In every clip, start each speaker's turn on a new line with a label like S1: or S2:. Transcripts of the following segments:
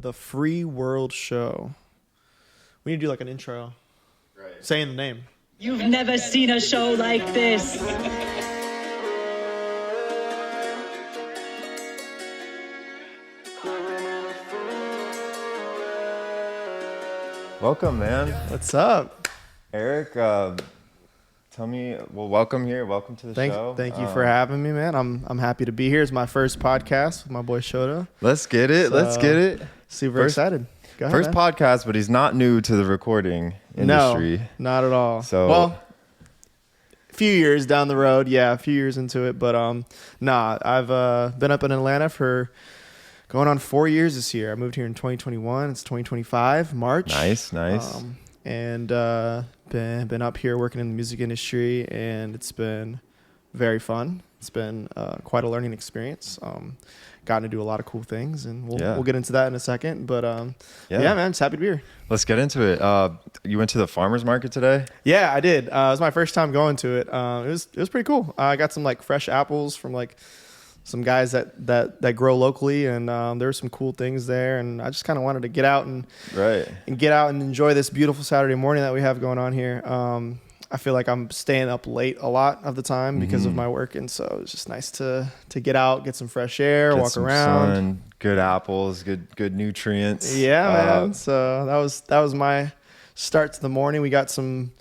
S1: the Free World Show. We need to do like an intro. Right. Saying the name.
S2: You've never seen a show like this.
S3: Welcome, man.
S1: What's up?
S3: Eric, tell me, welcome here. Welcome to the show.
S1: Thank you for having me, man. I'm happy to be here. It's my first podcast with my boy Shota.
S3: Let's get it. Let's get it.
S1: Super excited. Go ahead,
S3: first
S1: man.
S3: podcast, but he's not new to the recording industry.
S1: No, not at all.
S3: So,
S1: well, a few years down the road. Yeah, a few years into it. But I've been up in Atlanta for going on 4 years this year. I moved here in 2021. It's 2025, March.
S3: Nice.
S1: And been up here working in the music industry, and it's been very fun. It's been quite a learning experience. Gotten to do a lot of cool things, and we'll get into that in a second. But yeah, man, just happy to be here.
S3: Let's get into it. You went to the farmer's market today?
S1: Yeah, I did. It was my first time going to it. It was pretty cool. I got some like fresh apples from like some guys that grow locally, and there were some cool things there, and I just kind of wanted to get out and get out and enjoy this beautiful Saturday morning that we have going on here. I feel like I'm staying up late a lot of the time because of my work, and so it's just nice to get out, get some fresh air, walk around.
S3: Sun, good apples, good nutrients.
S1: Yeah, man. So that was my start to the morning. We got some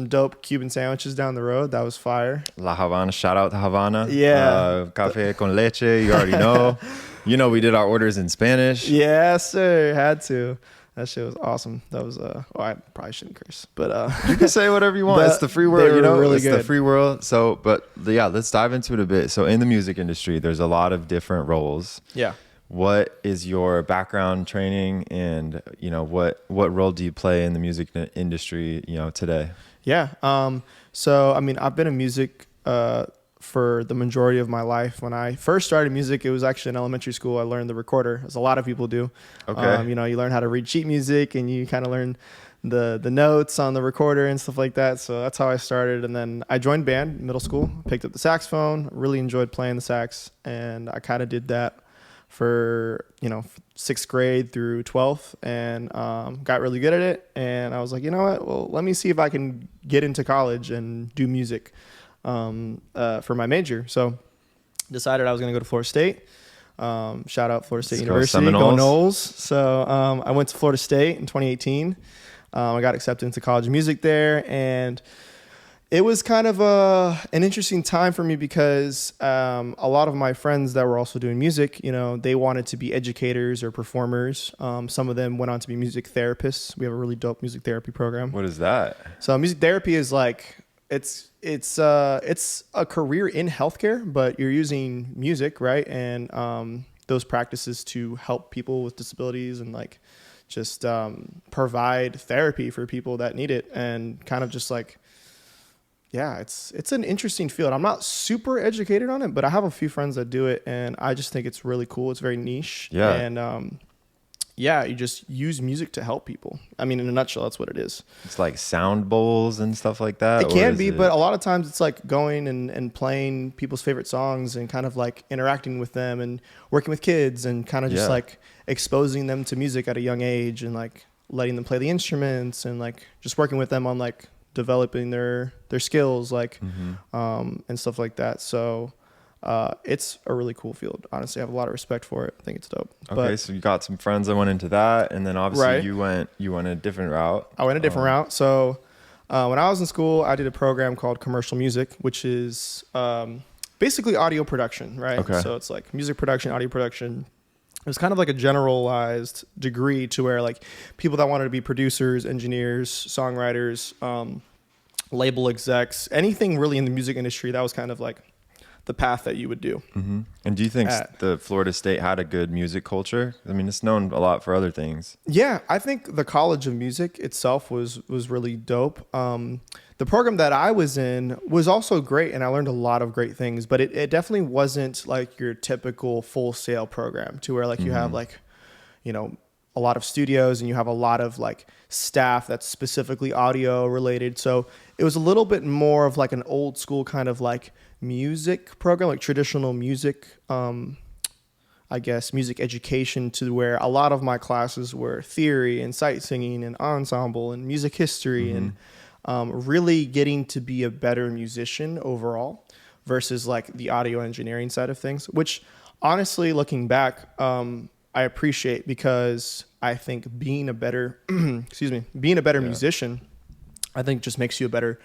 S1: dope Cuban sandwiches down the road. That was fire.
S3: La Havana, shout out to Havana.
S1: Yeah.
S3: Café con leche, you already know. We did our orders in Spanish.
S1: Yes, sir. Had to. That shit was awesome. That was I probably shouldn't curse, but
S3: you can say whatever you want. It's the free world,
S1: really
S3: it's
S1: good.
S3: The free world. So, but yeah, let's dive into it a bit. So in the music industry, there's a lot of different roles.
S1: Yeah.
S3: What is your background training, and what role do you play in the music industry, today?
S1: Yeah. So I mean, I've been in music for the majority of my life. When I first started music, it was actually in elementary school. I learned the recorder, as a lot of people do.
S3: Okay.
S1: You learn how to read sheet music, and you kind of learn the notes on the recorder and stuff like that. So that's how I started. And then I joined band in middle school, picked up the saxophone, really enjoyed playing the sax. And I kind of did that for, 6th grade through 12th, and got really good at it. And I was like, you know what? Well, let me see if I can get into college and do music for my major. So decided I was going to go to Florida State. Shout out Florida State University. Go Noles. So I went to Florida State in 2018. I got accepted into College of Music there, and it was kind of an interesting time for me because a lot of my friends that were also doing music, they wanted to be educators or performers. Some of them went on to be music therapists. We have a really dope music therapy program.
S3: What is that?
S1: So music therapy is like it's a career in healthcare, but you're using music, right? And those practices to help people with disabilities and like just provide therapy for people that need it, and kind of just like, yeah, it's an interesting field. I'm not super educated on it, but I have a few friends that do it, and I just think it's really cool. It's very niche.
S3: Yeah.
S1: And you just use music to help people. I mean, in a nutshell, that's what it is.
S3: It's like sound bowls and stuff like that?
S1: It can be, but a lot of times it's like going and playing people's favorite songs and kind of like interacting with them and working with kids and kind of just like exposing them to music at a young age and like letting them play the instruments and like just working with them on like developing their skills, like and stuff like that. So it's a really cool field. Honestly, I have a lot of respect for it. I think it's dope.
S3: Okay, so you got some friends that went into that, and then obviously you went a different route.
S1: I went a different route. So when I was in school, I did a program called commercial music, which is basically audio production, right?
S3: Okay.
S1: So it's like music production, audio production. It was kind of like a generalized degree to where like people that wanted to be producers, engineers, songwriters, label execs, anything really in the music industry, that was kind of like the path that you would do.
S3: Mm-hmm. And do you think the Florida State had a good music culture? I mean, it's known a lot for other things.
S1: Yeah, I think the College of Music itself was really dope. The program that I was in was also great, and I learned a lot of great things, but it definitely wasn't like your typical Full Sail program to where like you have like, a lot of studios and you have a lot of like staff that's specifically audio related. So it was a little bit more of like an old school kind of like music program, like traditional music I guess, music education to where a lot of my classes were theory and sight singing and ensemble and music history and really getting to be a better musician overall versus like the audio engineering side of things, which honestly, looking back, I appreciate because I think being a better, musician, I think just makes you a better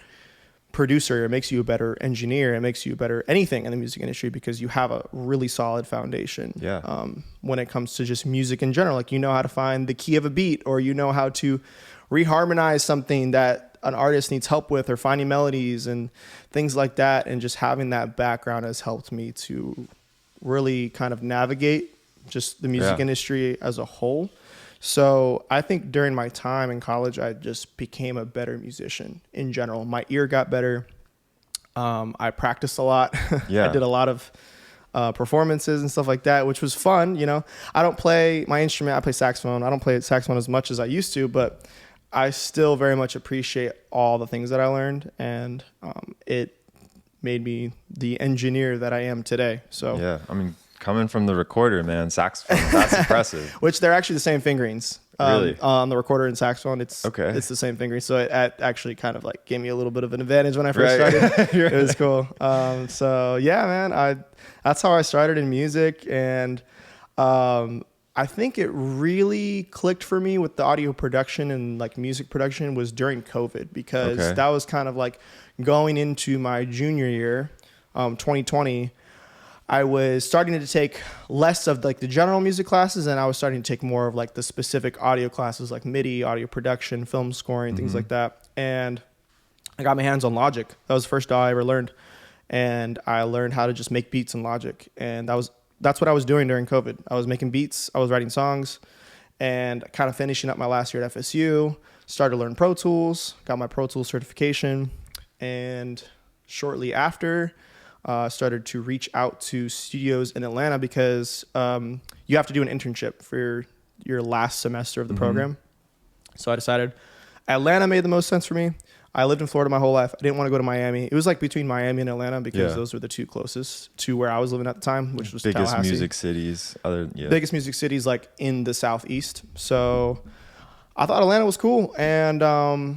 S1: producer. It makes you a better engineer. It makes you a better anything in the music industry because you have a really solid foundation.
S3: Yeah.
S1: When it comes to just music in general, like you know how to find the key of a beat, or you know how to reharmonize something that an artist needs help with, or finding melodies and things like that. And just having that background has helped me to really kind of navigate just the music industry as a whole. So I think during my time in college, I just became a better musician in general. My ear got better. I practiced a lot.
S3: Yeah.
S1: I did a lot of performances and stuff like that, which was fun. You know, I don't play my instrument. I play saxophone. I don't play saxophone as much as I used to, but I still very much appreciate all the things that I learned. And it made me the engineer that I am today. So
S3: Yeah. I mean, coming from the recorder, man, saxophone, that's impressive.
S1: Which they're actually the same fingerings.
S3: Really?
S1: On the recorder and saxophone, it's the same fingering. So it actually kind of like gave me a little bit of an advantage when I first started. It was cool. So yeah, man, that's how I started in music. And I think it really clicked for me with the audio production and like music production was during COVID, because that was kind of like going into my junior year, 2020. I was starting to take less of like the general music classes, and I was starting to take more of like the specific audio classes, like MIDI, audio production, film scoring, things like that. And I got my hands on Logic. That was the first DAW I ever learned. And I learned how to just make beats in Logic. And that's what I was doing during COVID. I was making beats, I was writing songs, and kind of finishing up my last year at FSU, started to learn Pro Tools, got my Pro Tools certification. And shortly after, started to reach out to studios in Atlanta because you have to do an internship for your last semester of the program. So I decided Atlanta made the most sense for me. I lived in Florida my whole life. I didn't want to go to Miami. It was like between Miami and Atlanta because those were the two closest to where I was living at the time, which was
S3: biggest
S1: Tallahassee.
S3: music cities.
S1: Biggest music cities like in the Southeast. So I thought Atlanta was cool and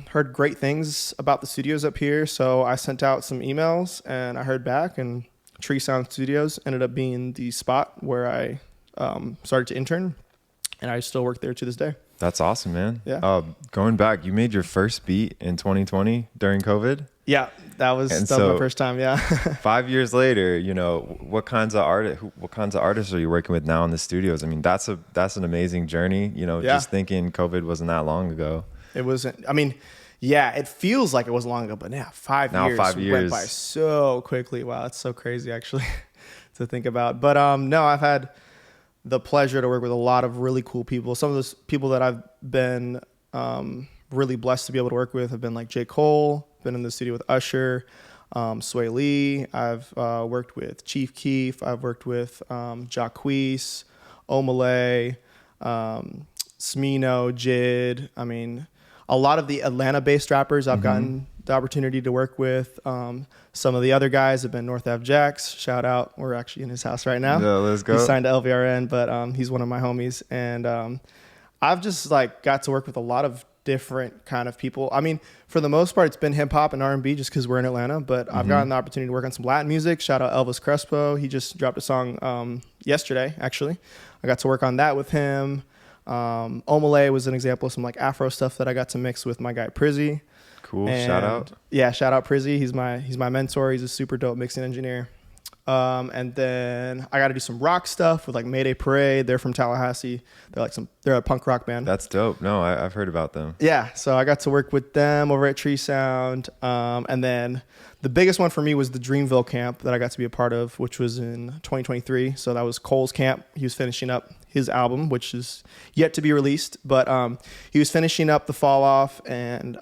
S1: heard great things about the studios up here. So I sent out some emails and I heard back, and Tree Sound Studios ended up being the spot where I started to intern, and I still work there to this day.
S3: That's awesome, man.
S1: Yeah.
S3: Going back, you made your first beat in 2020 during COVID?
S1: Yeah, that was my first time. Yeah.
S3: 5 years later, you know, what kinds of artists are you working with now in the studios? I mean, that's an amazing journey. You know, just thinking COVID wasn't that long ago.
S1: It wasn't. I mean, yeah, it feels like it was long ago, but yeah, 5 years went by so quickly. Wow, it's so crazy actually to think about. But no, I've had the pleasure to work with a lot of really cool people. Some of those people that I've been really blessed to be able to work with have been like J. Cole, been in the studio with Usher, Sway Lee. I've worked with Chief Keef. I've worked with Jacquees, Omale, Smino, Jid. I mean, a lot of the Atlanta-based rappers I've gotten the opportunity to work with. Some of the other guys have been North Ave Jax. Shout out. We're actually in his house right now.
S3: Yeah, let's go.
S1: He signed to LVRN, but he's one of my homies. And I've just like got to work with a lot of different kind of people. I mean, for the most part, it's been hip hop and R&B just because we're in Atlanta, but I've gotten the opportunity to work on some Latin music. Shout out Elvis Crespo. He just dropped a song yesterday, actually. I got to work on that with him. Omale was an example of some like Afro stuff that I got to mix with my guy Prizzy.
S3: Cool.
S1: And
S3: shout out.
S1: Yeah, shout out Prizzy. He's my mentor. He's a super dope mixing engineer. And then I got to do some rock stuff with like Mayday Parade. They're from Tallahassee. They're a punk rock band.
S3: That's dope. No, I've heard about them.
S1: Yeah, so I got to work with them over at Tree Sound. And then the biggest one for me was the Dreamville camp that I got to be a part of, which was in 2023. So that was Cole's camp. He was finishing up his album, which is yet to be released. But he was finishing up the Fall Off, and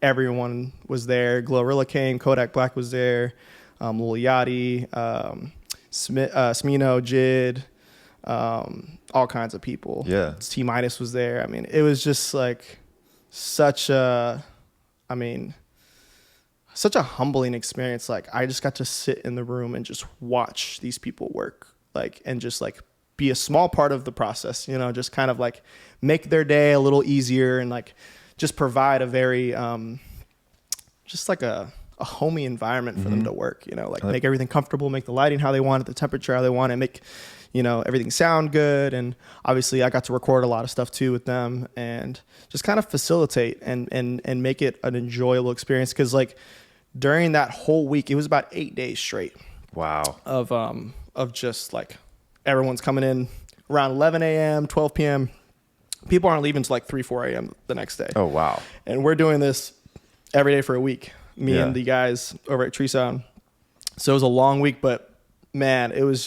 S1: everyone was there. Glorilla came, Kodak Black was there, Lil Yachty, Smino, Jid, all kinds of people.
S3: Yeah.
S1: T Minus was there. I mean, it was just like such a humbling experience. Like I just got to sit in the room and just watch these people work, like, and just like be a small part of the process, you know, just kind of like make their day a little easier and like just provide a very, just like a homey environment for them to work, you know, like make everything comfortable, make the lighting how they want it, the temperature how they want it, make, you know, everything sound good. And obviously I got to record a lot of stuff too with them and just kind of facilitate and make it an enjoyable experience. Cause like during that whole week, it was about 8 days straight.
S3: Wow.
S1: Of just like everyone's coming in around 11 a.m., 12 p.m. People aren't leaving until like 3, 4 a.m. the next day.
S3: Oh, wow.
S1: And we're doing this every day for a week, me and the guys over at Tree Sound. So it was a long week, but man, it was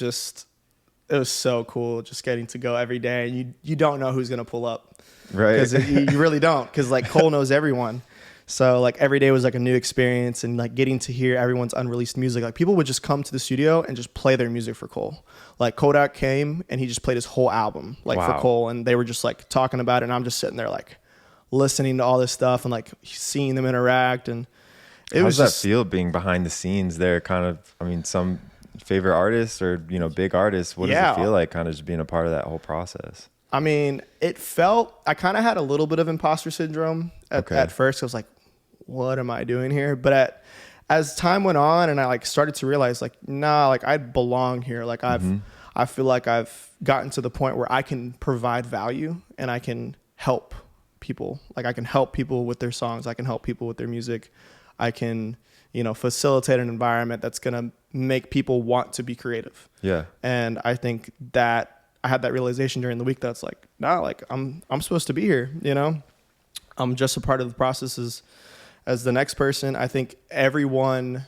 S1: so cool just getting to go every day. And you don't know who's going to pull up.
S3: Right.
S1: Because you really don't. Because like Cole knows everyone. So like every day was like a new experience and like getting to hear everyone's unreleased music. Like people would just come to the studio and just play their music for Cole. Like Kodak came and he just played his whole album like for Cole, and they were just like talking about it, and I'm just sitting there like listening to all this stuff and like seeing them interact. And
S3: how does that feel being behind the scenes there? Kind of, I mean, some favorite artists or, you know, big artists, what does it feel like kind of just being a part of that whole process?
S1: I mean, I kind of had a little bit of imposter syndrome at first. I was like, what am I doing here? But as time went on and I like started to realize like, nah, like I belong here. Like I feel like I've gotten to the point where I can provide value and I can help people. Like I can help people with their songs. I can help people with their music. I can, you know, facilitate an environment that's going to make people want to be creative. Yeah. And I think that I had that realization during the week that's like, nah, like I'm supposed to be here, you know? I'm just a part of the process as the next person. I think everyone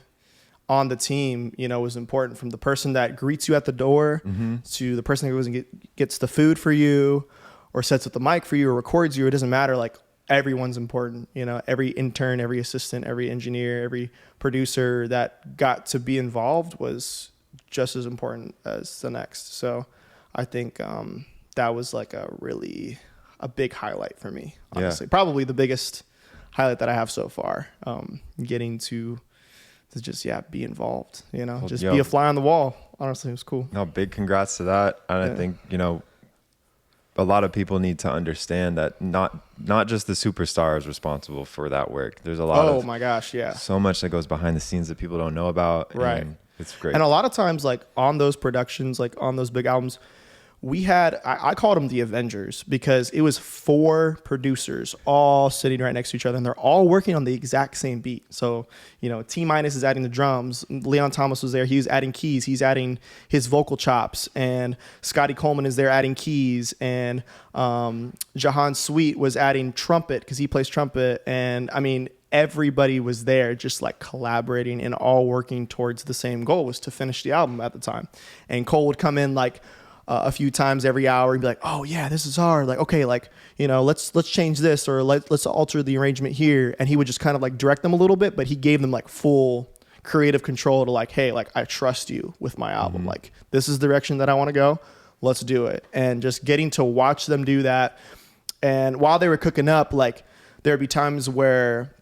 S1: on the team, you know, was important, from the person that greets you at the door to the person who goes and gets the food for you or sets up the mic for you or records you. It doesn't matter. Like everyone's important, you know, every intern, every assistant, every engineer, every producer that got to be involved was just as important as the next. So I think that was like a big highlight for me, honestly. Probably the biggest highlight that I have so far, getting to just, be involved, you know, be a fly on the wall. Honestly, it was cool.
S3: No, big congrats to that. And I think, you know, a lot of people need to understand that not just the superstar is responsible for that work. There's a lot
S1: of, my gosh,
S3: so much that goes behind the scenes that people don't know about.
S1: Right.
S3: And it's great.
S1: And a lot of times, like on those productions, like on those big albums, we had, I called them the Avengers, because it was 4 producers all sitting right next to each other, and they're all working on the exact same beat. So, you know, T- is adding the drums. Leon Thomas was there. He was adding keys. He's adding his vocal chops. And Scotty Coleman is there adding keys. And Jahan Sweet was adding trumpet because he plays trumpet. And I mean, everybody was there just like collaborating and all working towards the same goal, was to finish the album at the time. And Cole would come in like a few times every hour and be like, oh yeah, this is hard. Like, okay, like, you know, let's change this, or let's alter the arrangement here. And he would just kind of like direct them a little bit, but he gave them like full creative control to like, hey, like I trust you with my album. Like this is the direction that I want to go. Let's do it. And just getting to watch them do that. And while they were cooking up, like there'd be times where,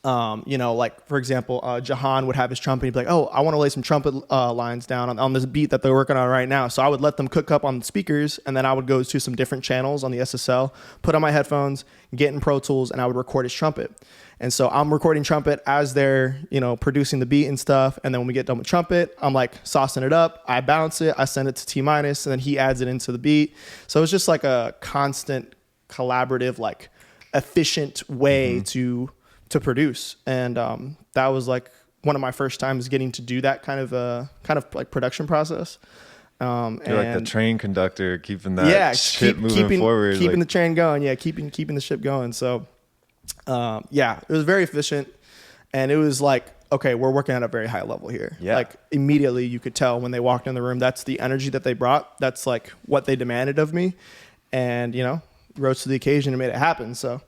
S1: you know, like for example, Jahan would have his trumpet. He'd be like, oh, I want to lay some trumpet lines down on this beat that they're working on right now. So I would let them cook up on the speakers, and then I would go to some different channels on the SSL, put on my headphones, get in Pro Tools, and I would record his trumpet. And so I'm recording trumpet as they're, you know, producing the beat and stuff. And then when we get done with trumpet, I'm like saucing it up. I bounce it. I send it to T-, and then he adds it into the beat. So it's just like a constant collaborative, like efficient way to produce. And that was like one of my first times getting to do that kind of like production process.
S3: You're like the train conductor, keeping that ship moving forward,
S1: keeping the train going. Yeah, keeping the ship going. So it was very efficient, and it was like, okay, we're working at a very high level here. Yeah. Like immediately you could tell when they walked in the room, that's the energy that they brought. That's like what they demanded of me, and you know, rose to the occasion and made it happen. So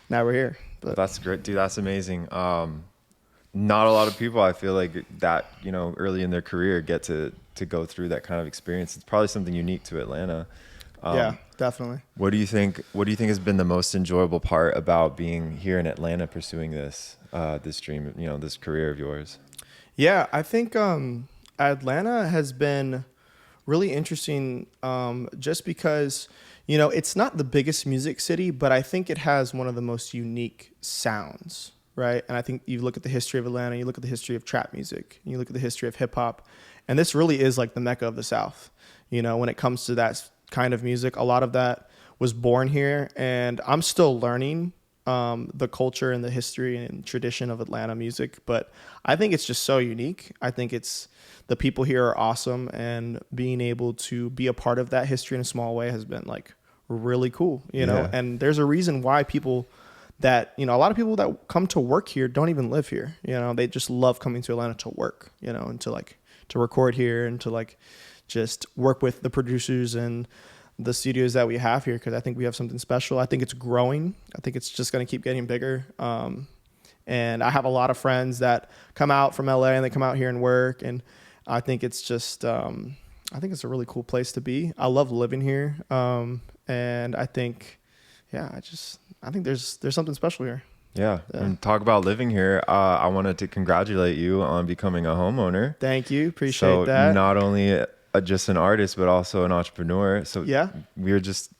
S1: now we're here. But
S3: that's great, dude. That's amazing. Not a lot of people, I feel like, that, you know, early in their career get to go through that kind of experience. It's probably something unique to Atlanta.
S1: Yeah, definitely.
S3: What do you think has been the most enjoyable part about being here in Atlanta, pursuing this dream, you know, this career of yours?
S1: Yeah, I think Atlanta has been really interesting, just because, you know, it's not the biggest music city, but I think it has one of the most unique sounds, right? And I think you look at the history of Atlanta, you look at the history of trap music, you look at the history of hip hop, and this really is like the Mecca of the South. You know, when it comes to that kind of music, a lot of that was born here, and I'm still learning the culture and the history and tradition of Atlanta music, but I think it's just so unique. I think it's the people here are awesome, and being able to be a part of that history in a small way has been like really cool, you know. And there's a reason why people that, you know, a lot of people that come to work here don't even live here, you know. They just love coming to Atlanta to work, you know, and to like to record here and to like just work with the producers and the studios that we have here, because I think we have something special. I think it's growing. I think it's just going to keep getting bigger. And I have a lot of friends that come out from LA and they come out here and work, and I think it's just I think it's a really cool place to be. I love living here, and I think I think there's something special here.
S3: Yeah. And talk about living here. I wanted to congratulate you on becoming a homeowner.
S1: Thank you. Appreciate that.
S3: So not only just an artist, but also an entrepreneur. So
S1: yeah,
S3: we were just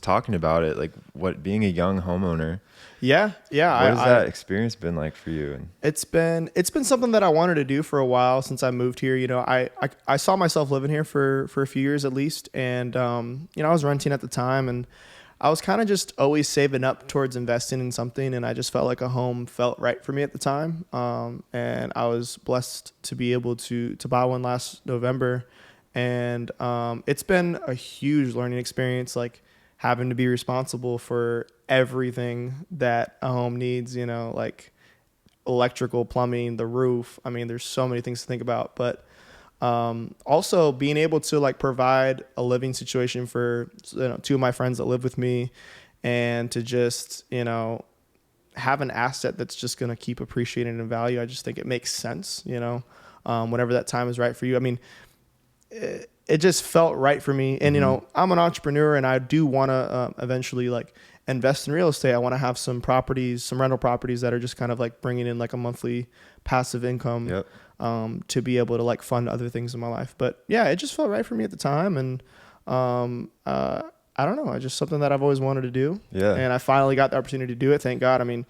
S3: talking about it, like what being a young homeowner.
S1: Yeah.
S3: What has that experience been like for you?
S1: It's been something that I wanted to do for a while since I moved here. You know, I saw myself living here for a few years at least, and you know, I was renting at the time, and I was kind of just always saving up towards investing in something, and I just felt like a home felt right for me at the time. And I was blessed to be able to buy one last November, and it's been a huge learning experience, like having to be responsible for everything that a home needs, you know, like electrical, plumbing, the roof. I mean, there's so many things to think about, but also being able to like provide a living situation for, you know, two of my friends that live with me, and to just, you know, have an asset that's just going to keep appreciating in value. I just think it makes sense, you know, whenever that time is right for you. I mean, it just felt right for me. And, you know, I'm an entrepreneur, and I do want to eventually like invest in real estate. I want to have some properties, some rental properties that are just kind of like bringing in like a monthly passive income, to be able to like fund other things in my life. But yeah, it just felt right for me at the time. And I don't know, it's just something that I've always wanted to do. Yeah. And I finally got the opportunity to do it. Thank God. I mean,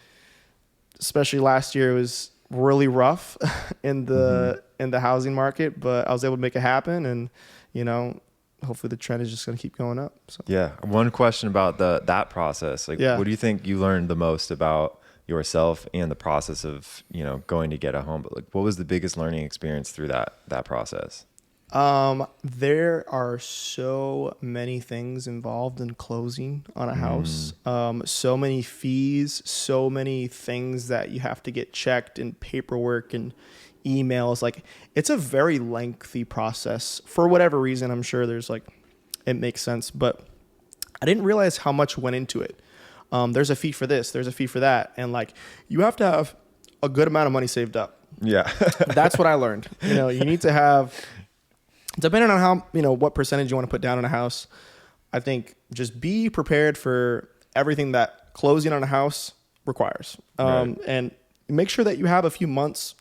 S1: especially last year, it was really rough in the housing market, but I was able to make it happen. And, you know, hopefully the trend is just going to keep going up. So.
S3: Yeah. One question about that process. Like, what do you think you learned the most about yourself and the process of, you know, going to get a home? But like, what was the biggest learning experience through that process?
S1: There are so many things involved in closing on a house. So many fees, so many things that you have to get checked, and paperwork and emails. Like, it's a very lengthy process for whatever reason. I'm sure there's like, it makes sense, but I didn't realize how much went into it. There's a fee for this, there's a fee for that. And like, you have to have a good amount of money saved up. Yeah. That's what I learned. You know, you need to have, depending on how, you know, what percentage you want to put down on a house, I think just be prepared for everything that closing on a house requires. And make sure that you have a few months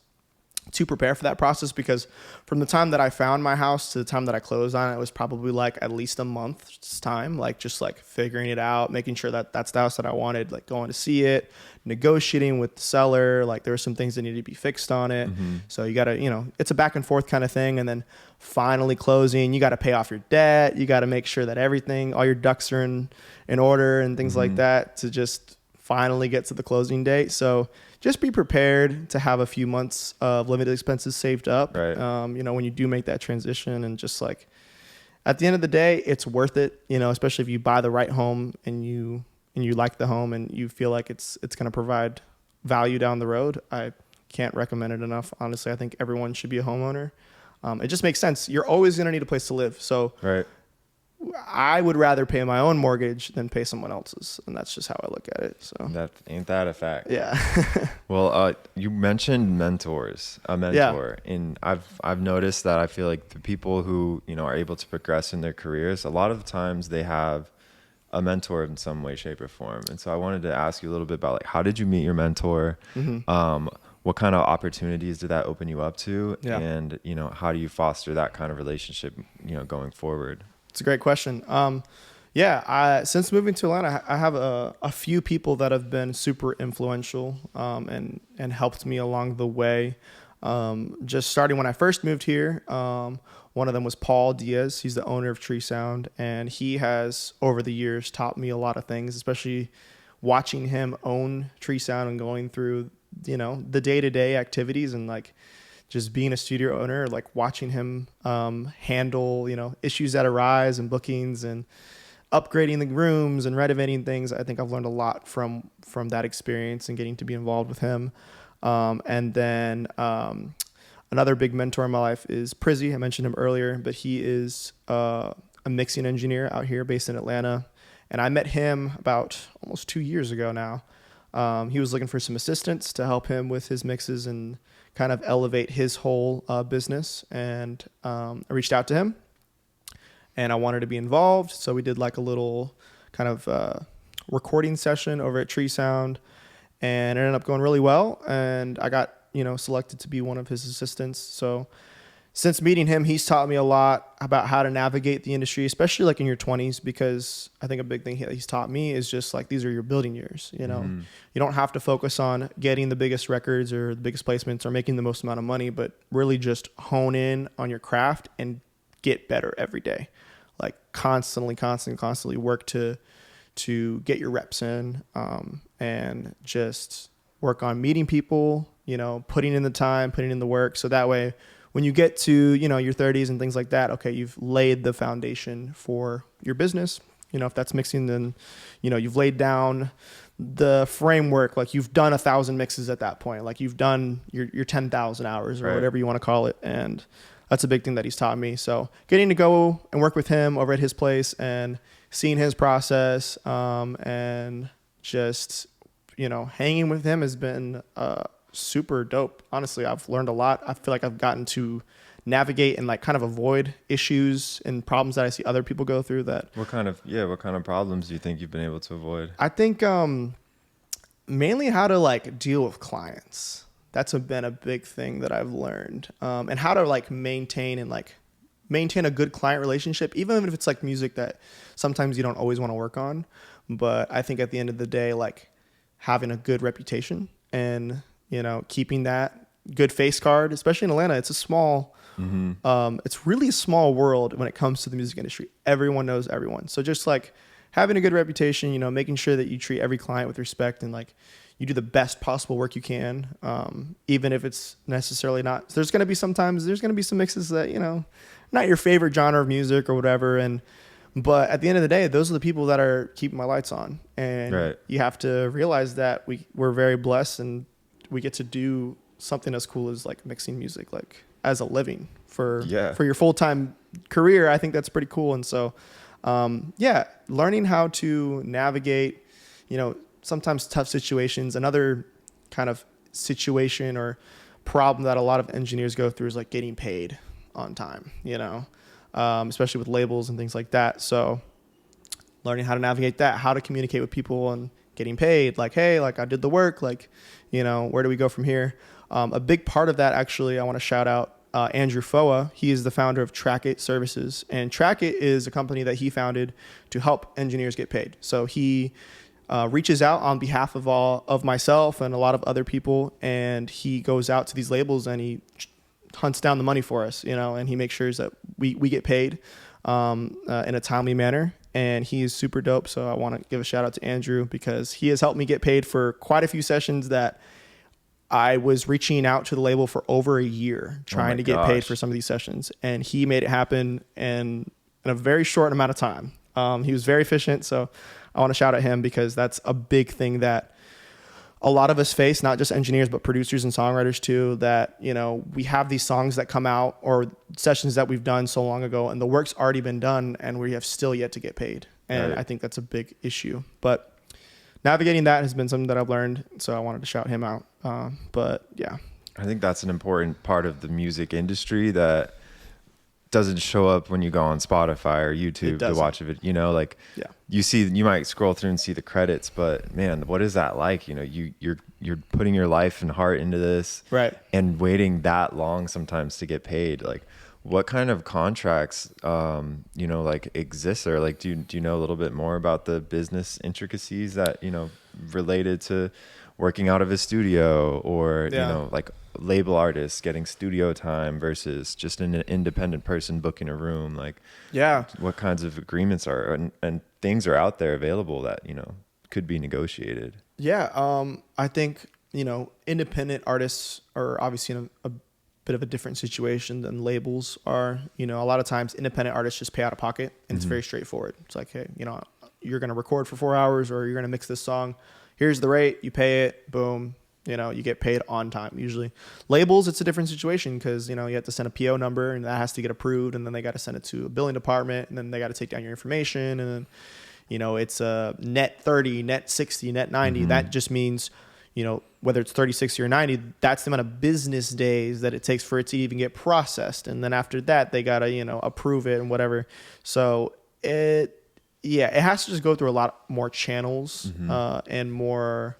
S1: to prepare for that process, because from the time that I found my house to the time that I closed on it, it was probably like at least a month's time, like just like figuring it out, making sure that that's the house that I wanted, like going to see it, negotiating with the seller. Like there were some things that needed to be fixed on it. So you got to, you know, it's a back and forth kind of thing. And then finally closing, you got to pay off your debt. You got to make sure that everything, all your ducks are in order and things like that to just finally get to the closing date. So just be prepared to have a few months of limited expenses saved up, you know, when you do make that transition. And just like, at the end of the day, it's worth it, you know, especially if you buy the right home and you like the home and you feel like it's going to provide value down the road. I can't recommend it enough. Honestly, I think everyone should be a homeowner. It just makes sense. You're always going to need a place to live. So I would rather pay my own mortgage than pay someone else's, and that's just how I look at it. So
S3: ain't that a fact?
S1: Yeah.
S3: Well, you mentioned a mentor, and I've noticed that I feel like the people who, you know, are able to progress in their careers, a lot of times they have a mentor in some way, shape, or form. And so I wanted to ask you a little bit about like, how did you meet your mentor? what kind of opportunities did that open you up to?
S1: Yeah.
S3: And, how do you foster that kind of relationship, going forward?
S1: It's a great question. Since moving to Atlanta, I have a few people that have been super influential and helped me along the way. Just starting when I first moved here, one of them was Paul Diaz. He's the owner of Tree Sound, and he has over the years taught me a lot of things, especially watching him own Tree Sound and going through, the day-to-day activities and like just being a studio owner, like watching him handle, issues that arise and bookings and upgrading the rooms and renovating things. I think I've learned a lot from that experience and getting to be involved with him. And then another big mentor in my life is Prizzy. I mentioned him earlier, but he is a mixing engineer out here based in Atlanta. And I met him about almost 2 years ago now. He was looking for some assistance to help him with his mixes and kind of elevate his whole business. And I reached out to him and I wanted to be involved. So we did like a little kind of recording session over at Tree Sound, and it ended up going really well. And I got, selected to be one of his assistants. So since meeting him, he's taught me a lot about how to navigate the industry, especially like in your 20s, because I think a big thing he's taught me is just like, these are your building years. You don't have to focus on getting the biggest records or the biggest placements or making the most amount of money, but really just hone in on your craft and get better every day. Like constantly work to get your reps in, and just work on meeting people, putting in the time, putting in the work. So that way, when you get to, your 30s and things like that, okay, you've laid the foundation for your business. If that's mixing, then, you've laid down the framework. Like you've done 1,000 mixes at that point. Like you've done your 10,000 hours or whatever you want to call it. And that's a big thing that he's taught me. So getting to go and work with him over at his place and seeing his process, and just, hanging with him has been super dope. Honestly, I've learned a lot. I feel like I've gotten to navigate and like kind of avoid issues and problems that I see other people go through. That
S3: what kind of problems do you think you've been able to avoid?
S1: I think mainly how to like deal with clients. That's been a big thing that I've learned, and how to like maintain a good client relationship, even if it's like music that sometimes you don't always want to work on. But I think at the end of the day, like having a good reputation and, keeping that good face card, especially in Atlanta, it's a small, it's really a small world when it comes to the music industry. Everyone knows everyone. So just like having a good reputation, making sure that you treat every client with respect and like you do the best possible work you can, even if it's necessarily not. There's going to be some mixes that, not your favorite genre of music or whatever. But at the end of the day, those are the people that are keeping my lights on. And you have to realize that we're very blessed and we get to do something as cool as like mixing music, like as a living for your full-time career. I think that's pretty cool. And so, learning how to navigate, sometimes tough situations. Another kind of situation or problem that a lot of engineers go through is like getting paid on time, especially with labels and things like that. So learning how to navigate that, how to communicate with people and getting paid, like, hey, like I did the work, like, where do we go from here? A big part of that, actually, I want to shout out Andrew Foa. He is the founder of Track It Services, and Track It is a company that he founded to help engineers get paid. So he reaches out on behalf of myself and a lot of other people, and he goes out to these labels and he hunts down the money for us, and he makes sure that we get paid in a timely manner. And he is super dope. So I want to give a shout out to Andrew because he has helped me get paid for quite a few sessions that I was reaching out to the label for over a year trying to get paid for some of these sessions. And he made it happen in a very short amount of time. He was very efficient. So I want to shout at him because that's a big thing that a lot of us face, not just engineers, but producers and songwriters too, that, we have these songs that come out or sessions that we've done so long ago and the work's already been done and we have still yet to get paid. And I think that's a big issue, but navigating that has been something that I've learned. So I wanted to shout him out. But yeah,
S3: I think that's an important part of the music industry that doesn't show up when you go on Spotify or YouTube to watch a video. You know, like you might scroll through and see the credits, but man, what is that like? You know, you're putting your life and heart into this,
S1: right?
S3: And waiting that long sometimes to get paid. Like, what kind of contracts, you know, like exist there? Like, do you know a little bit more about the business intricacies that, you know, related to working out of a studio, or, you know, like label artists getting studio time versus just an independent person booking a room? Like, what kinds of agreements and things are out there available that, you know, could be negotiated?
S1: I think, you know, independent artists are obviously in a bit of a different situation than labels are. You know, a lot of times independent artists just pay out of pocket, and it's very straightforward. It's like, hey, you know, you're going to record for 4 hours, or you're going to mix this song. Here's the rate, you pay it, boom, you know, you get paid on time usually. Labels, it's a different situation because, you know, you have to send a PO number, and that has to get approved, and then they got to send it to a billing department, and then they got to take down your information, and then, you know, it's a net 30, net 60, net 90. That just means, you know, whether it's 30, 60, or 90, that's the amount of business days that it takes for it to even get processed. And then after that, they got to, you know, approve it and whatever. So it has to just go through a lot more channels and more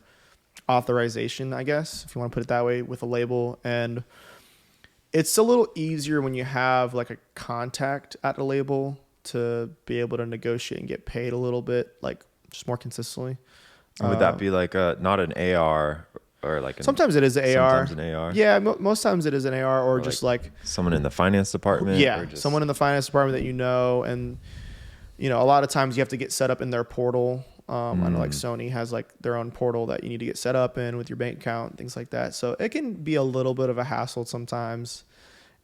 S1: authorization, I guess, if you want to put it that way, with a label. And it's a little easier when you have like a contact at a label to be able to negotiate and get paid a little bit, like just more consistently.
S3: Would that be like not an AR or like
S1: sometimes it is an AR?
S3: Sometimes an AR.
S1: Yeah, most times it is an AR, or just like
S3: someone in the finance department.
S1: Yeah,
S3: or just
S1: someone in the finance department that you know, and you know, a lot of times you have to get set up in their portal. I know like Sony has like their own portal that you need to get set up in with your bank account and things like that. So it can be a little bit of a hassle sometimes,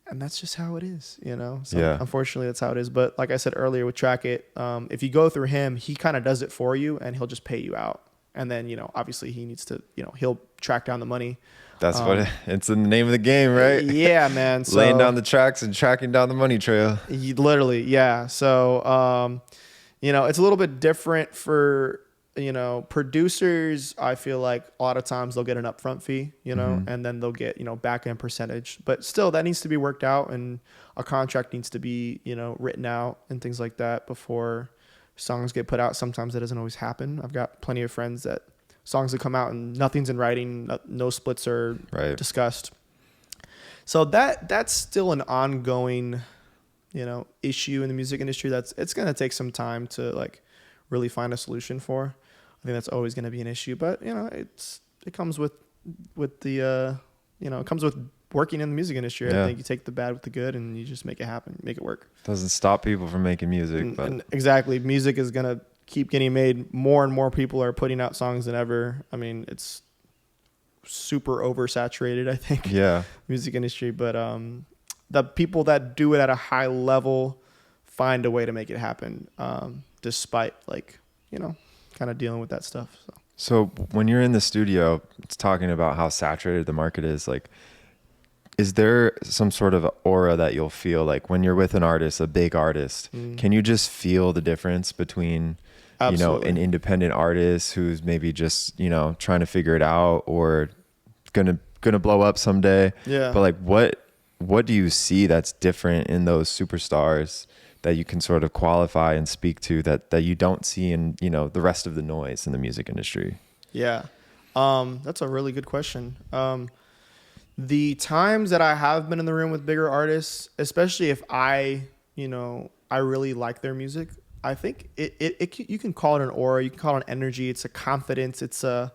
S1: and that's just how it is, you know? So unfortunately that's how it is. But like I said earlier with Track It, if you go through him, he kind of does it for you, and he'll just pay you out. And then, you know, obviously he needs to, you know, he'll track down the money.
S3: That's what it's in the name of the game, right?
S1: Yeah, man. So,
S3: laying down the tracks and tracking down the money trail.
S1: Literally, yeah. So, you know, it's a little bit different for, you know, producers. I feel like a lot of times they'll get an upfront fee, you know, and then they'll get, you know, back end percentage. But still, that needs to be worked out, and a contract needs to be, you know, written out and things like that before songs get put out. Sometimes that doesn't always happen. I've got plenty of friends that songs that come out and nothing's in writing, no splits are discussed. So that's still an ongoing, you know, issue in the music industry. It's going to take some time to like really find a solution for. I think that's always going to be an issue, but you know, it comes with the, you know, it comes with working in the music industry. I think you take the bad with the good, and you just make it happen, make it work.
S3: Doesn't stop people from making music.
S1: And exactly. Music is going to keep getting made. More and more people are putting out songs than ever. I mean, it's super oversaturated, I think.
S3: Yeah.
S1: Music industry. But the people that do it at a high level find a way to make it happen, despite like, you know, kind of dealing with that stuff.
S3: So when you're in the studio, it's talking about how saturated the market is, like, is there some sort of aura that you'll feel like when you're with an artist, a big artist? Can you just feel the difference between, you know, an independent artist who's maybe just, you know, trying to figure it out or gonna blow up someday?
S1: Yeah.
S3: But like, what do you see that's different in those superstars that you can sort of qualify and speak to that you don't see in, you know, the rest of the noise in the music industry?
S1: Yeah. That's a really good question. The times that I have been in the room with bigger artists, especially if I really like their music, I think you can call it an aura, you can call it an energy. It's a confidence. It's a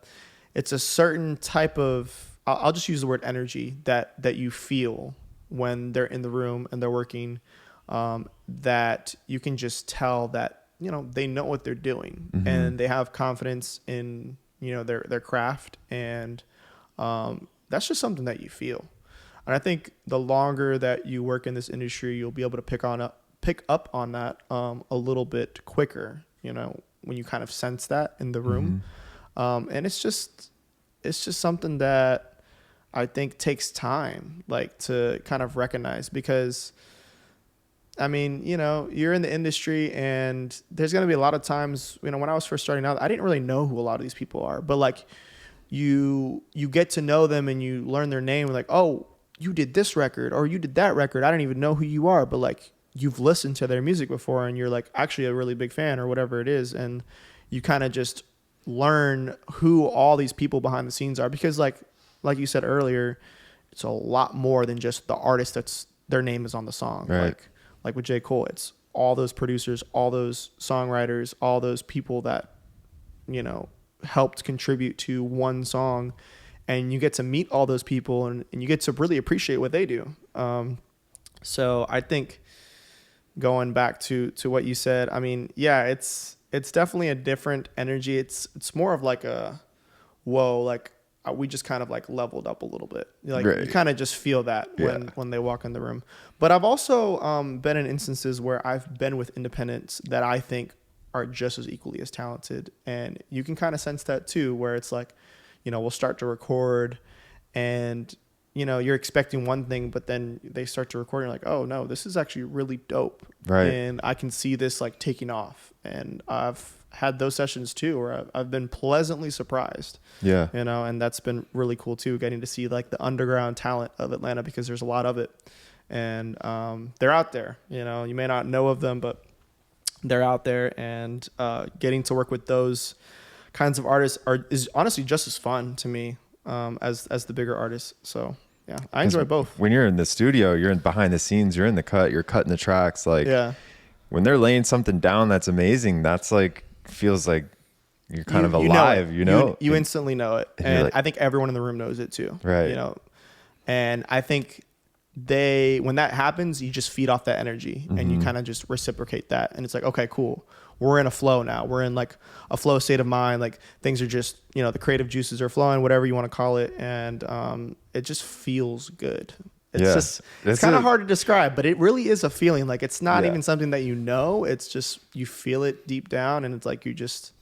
S1: certain type of, I'll just use the word energy that you feel when they're in the room and they're working, that you can just tell that, you know, they know what they're doing and they have confidence in, you know, their craft, and that's just something that you feel. And I think the longer that you work in this industry, you'll be able to pick up on that a little bit quicker, you know, when you kind of sense that in the room. And it's just something that I think takes time, like, to kind of recognize, because I mean, you know, you're in the industry and there's going to be a lot of times, you know, when I was first starting out, I didn't really know who a lot of these people are, but like you get to know them and you learn their name, like, oh, you did this record or you did that record. I don't even know who you are, but like you've listened to their music before and you're like actually a really big fan or whatever it is. And you kind of just learn who all these people behind the scenes are, because like you said earlier, it's a lot more than just the artist that's their name is on the song.
S3: Right.
S1: Like with J. Cole, it's all those producers, all those songwriters, all those people that, you know, helped contribute to one song, and you get to meet all those people and you get to really appreciate what they do. So I think going back to what you said, I mean, yeah, it's definitely a different energy. It's more of like a, whoa, like we just kind of like leveled up a little bit. Like you kind of just feel that when they walk in the room. But I've also been in instances where I've been with independents that I think are just as equally as talented. And you can kind of sense that too, where it's like, you know, we'll start to record and, you know, you're expecting one thing, but then they start to record and you're like, oh no, this is actually really dope.
S3: Right.
S1: And I can see this like taking off. And I've had those sessions too, where I've been pleasantly surprised.
S3: Yeah.
S1: You know, and that's been really cool too, getting to see like the underground talent of Atlanta, because there's a lot of it. And they're out there, you know, you may not know of them, but they're out there, and getting to work with those kinds of artists is honestly just as fun to me as the bigger artists. So yeah, I enjoy both.
S3: When you're in the studio, you're in behind the scenes, you're in the cut, you're cutting the tracks. Like when they're laying something down that's amazing, that's like feels like you're kind of alive, you know?
S1: You instantly know it. And
S3: like,
S1: I think everyone in the room knows it too.
S3: Right.
S1: You know, and I think when that happens, you just feed off that energy and you kind of just reciprocate that. And it's like, okay, cool. We're in a flow now. We're in like a flow state of mind. Like things are just, you know, the creative juices are flowing, whatever you want to call it. And it just feels good. It's kind of hard to describe, but it really is a feeling. Like it's not even something that you know. It's just, you feel it deep down, and it's like, you just,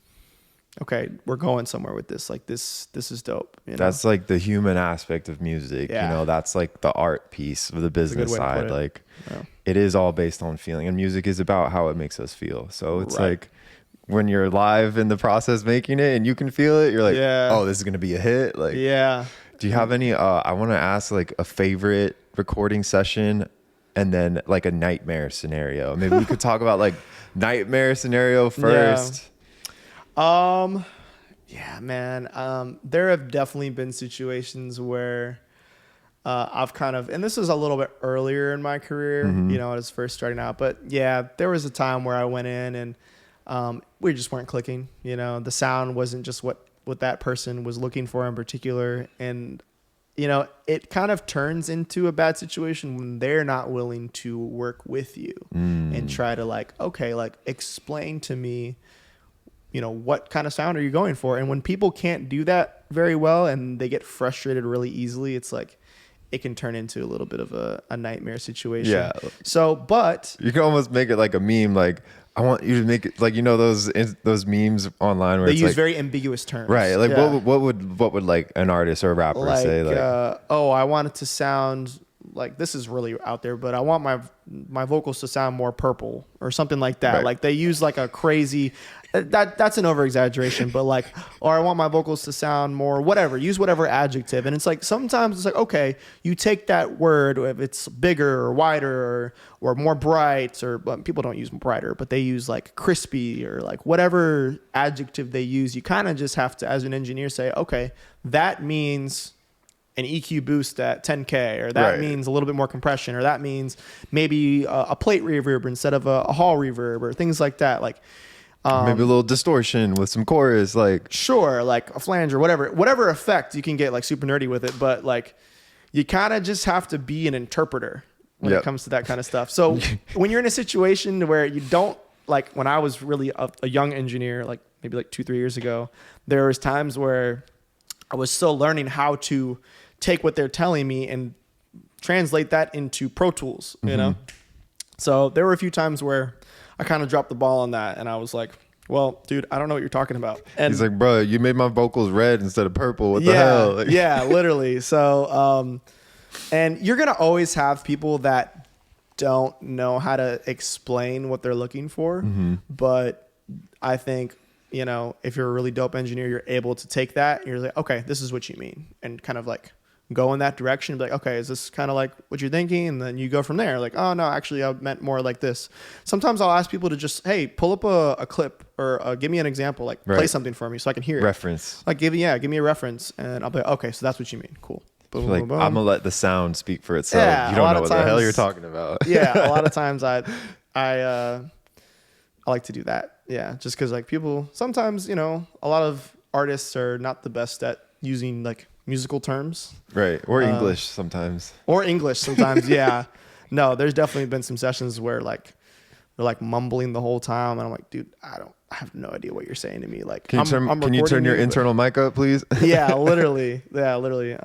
S1: okay, we're going somewhere with this. Like this is dope. You know?
S3: That's like the human aspect of music. You know, that's like the art piece of the business side. Like it is all based on feeling, and music is about how it makes us feel. So it's like when you're live in the process making it and you can feel it, you're like, oh, this is going to be a hit. Like, do you have any, I want to ask like a favorite recording session and then like a nightmare scenario. Maybe we could talk about like nightmare scenario first.
S1: Yeah, man. There have definitely been situations where I've kind of, and this is a little bit earlier in my career, you know, as first starting out, but yeah, there was a time where I went in and we just weren't clicking. You know, the sound wasn't just what that person was looking for in particular. And, you know, it kind of turns into a bad situation when they're not willing to work with you and try to like, okay, like explain to me, you know, what kind of sound are you going for? And when people can't do that very well and they get frustrated really easily, it's like, it can turn into a little bit of a nightmare situation. Yeah. So, but
S3: you can almost make it like a meme. Like, I want you to make it like, you know, those memes online where
S1: they
S3: it's
S1: use
S3: like,
S1: very ambiguous terms.
S3: Right. Like what would like an artist or a rapper
S1: like,
S3: say? Like,
S1: I want it to sound like, this is really out there, but I want my vocals to sound more purple or something like that.
S3: Right.
S1: Like they use like a crazy, that's an over exaggeration, but like, or I want my vocals to sound more whatever, use whatever adjective. And it's like, sometimes it's like, okay, you take that word, if it's bigger or wider or more bright, or people don't use brighter, but they use like crispy or like whatever adjective they use. You kind of just have to, as an engineer, say, okay, that means an EQ boost at 10K, or that means a little bit more compression, or that means maybe a plate reverb instead of a hall reverb, or things like that. Like,
S3: maybe a little distortion with some chorus, like
S1: sure, like a flange or whatever effect you can get, like super nerdy with it. But like, you kind of just have to be an interpreter when it comes to that kind of stuff. So when you're in a situation where you don't, like when I was really a young engineer, like maybe like 2-3 years ago, there was times where I was still learning how to take what they're telling me and translate that into Pro Tools, you know? So there were a few times where I kind of dropped the ball on that, and I was like, well, dude, I don't know what you're talking about. And
S3: he's like, bro, you made my vocals red instead of purple. What the hell? Like,
S1: yeah, literally. So, and you're going to always have people that don't know how to explain what they're looking for. But I think, you know, if you're a really dope engineer, you're able to take that and you're like, okay, this is what you mean, and kind of like go in that direction, be like, okay, is this kind of like what you're thinking? And then you go from there. Like, oh no, actually I meant more like this. Sometimes I'll ask people to just, hey, pull up a clip or give me an example, like play something for me so I can hear it.
S3: Reference.
S1: Like give me a reference, and I'll be like, okay, so that's what you mean. Cool. Boom,
S3: Like,
S1: boom, boom.
S3: I'm gonna let the sound speak for itself.
S1: Yeah,
S3: You
S1: a
S3: don't
S1: lot
S3: know
S1: of
S3: what the hell
S1: times-
S3: you're talking about.
S1: Yeah, a lot of times I like to do that. Yeah, just because like people sometimes, you know, a lot of artists are not the best at using like musical terms.
S3: Right. Or English sometimes.
S1: Or English sometimes. Yeah. No, there's definitely been some sessions where like they're like mumbling the whole time, and I'm like, dude, I have no idea what you're saying to me. Like,
S3: Can you turn your internal mic up, please?
S1: Yeah, literally. Yeah, literally.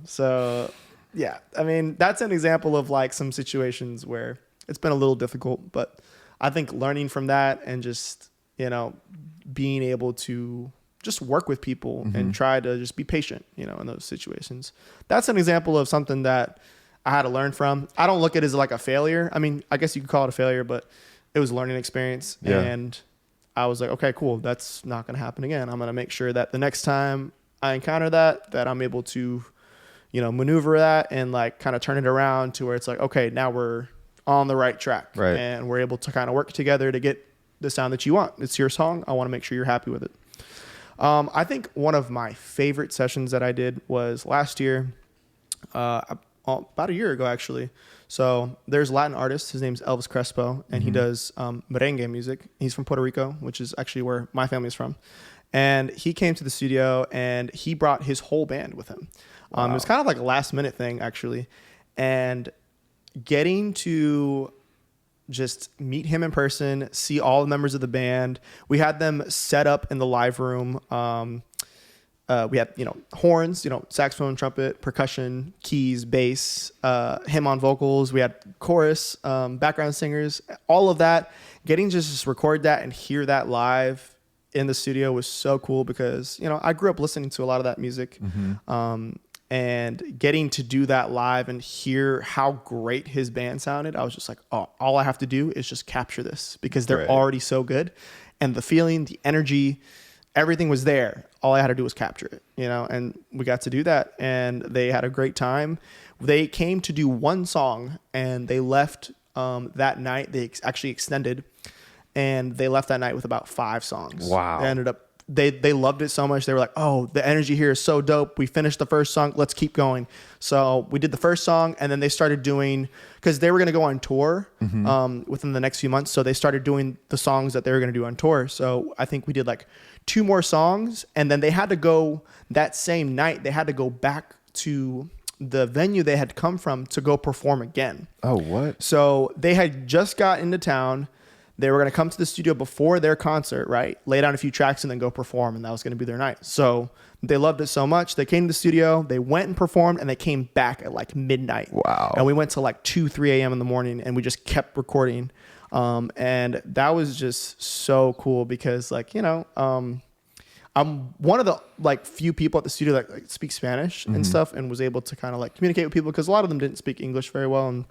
S1: So yeah, I mean, that's an example of like some situations where it's been a little difficult, but I think learning from that and just, you know, being able to just work with people and try to just be patient, you know, in those situations. That's an example of something that I had to learn from. I don't look at it as like a failure. I mean, I guess you could call it a failure, but it was a learning experience.
S3: Yeah.
S1: And I was like, okay, cool. That's not going to happen again. I'm going to make sure that the next time I encounter that I'm able to, you know, maneuver that and like kind of turn it around to where it's like, okay, now we're on the right track.
S3: Right.
S1: And we're able to kind of work together to get the sound that you want. It's your song. I want to make sure you're happy with it. I think one of my favorite sessions that I did was last year, about a year ago, actually. So there's a Latin artist. His name's Elvis Crespo, and he does merengue music. He's from Puerto Rico, which is actually where my family is from. And he came to the studio, and he brought his whole band with him. Wow. It was kind of like a last minute thing, actually. And getting to just meet him in person, see all the members of the band. We had them set up in the live room. We had, you know, horns, you know, saxophone, trumpet, percussion, keys, bass, him on vocals. We had chorus, background singers, all of that. Getting to just record that and hear that live in the studio was so cool because, you know, I grew up listening to a lot of that music. And getting to do that live and hear how great his band sounded, I was just like, oh, all I have to do is just capture this because they're already so good. And the feeling, the energy, everything was there. All I had to do was capture it, you know, and we got to do that. And they had a great time. They came to do one song and they left that night. They actually extended and they left that night with about 5 songs.
S3: Wow.
S1: They ended up, they loved it so much. They were like, oh, the energy here is so dope. We finished the first song. Let's keep going. So we did the first song and then they started doing, because they were going to go on tour within the next few months. So they started doing the songs that they were going to do on tour. So I think we did like 2 more songs and then they had to go that same night. They had to go back to the venue they had come from to go perform again.
S3: Oh, what?
S1: So they had just got into town. They were going to come to the studio before their concert, right? Lay down a few tracks and then go perform. And that was going to be their night. So they loved it so much. They came to the studio, they went and performed, and they came back at like midnight.
S3: Wow.
S1: And we went to like 2, 3 a.m. in the morning and we just kept recording. And that was just so cool because like, you know, I'm one of the like few people at the studio that like, speak Spanish and stuff and was able to kind of like communicate with people because a lot of them didn't speak English very well. And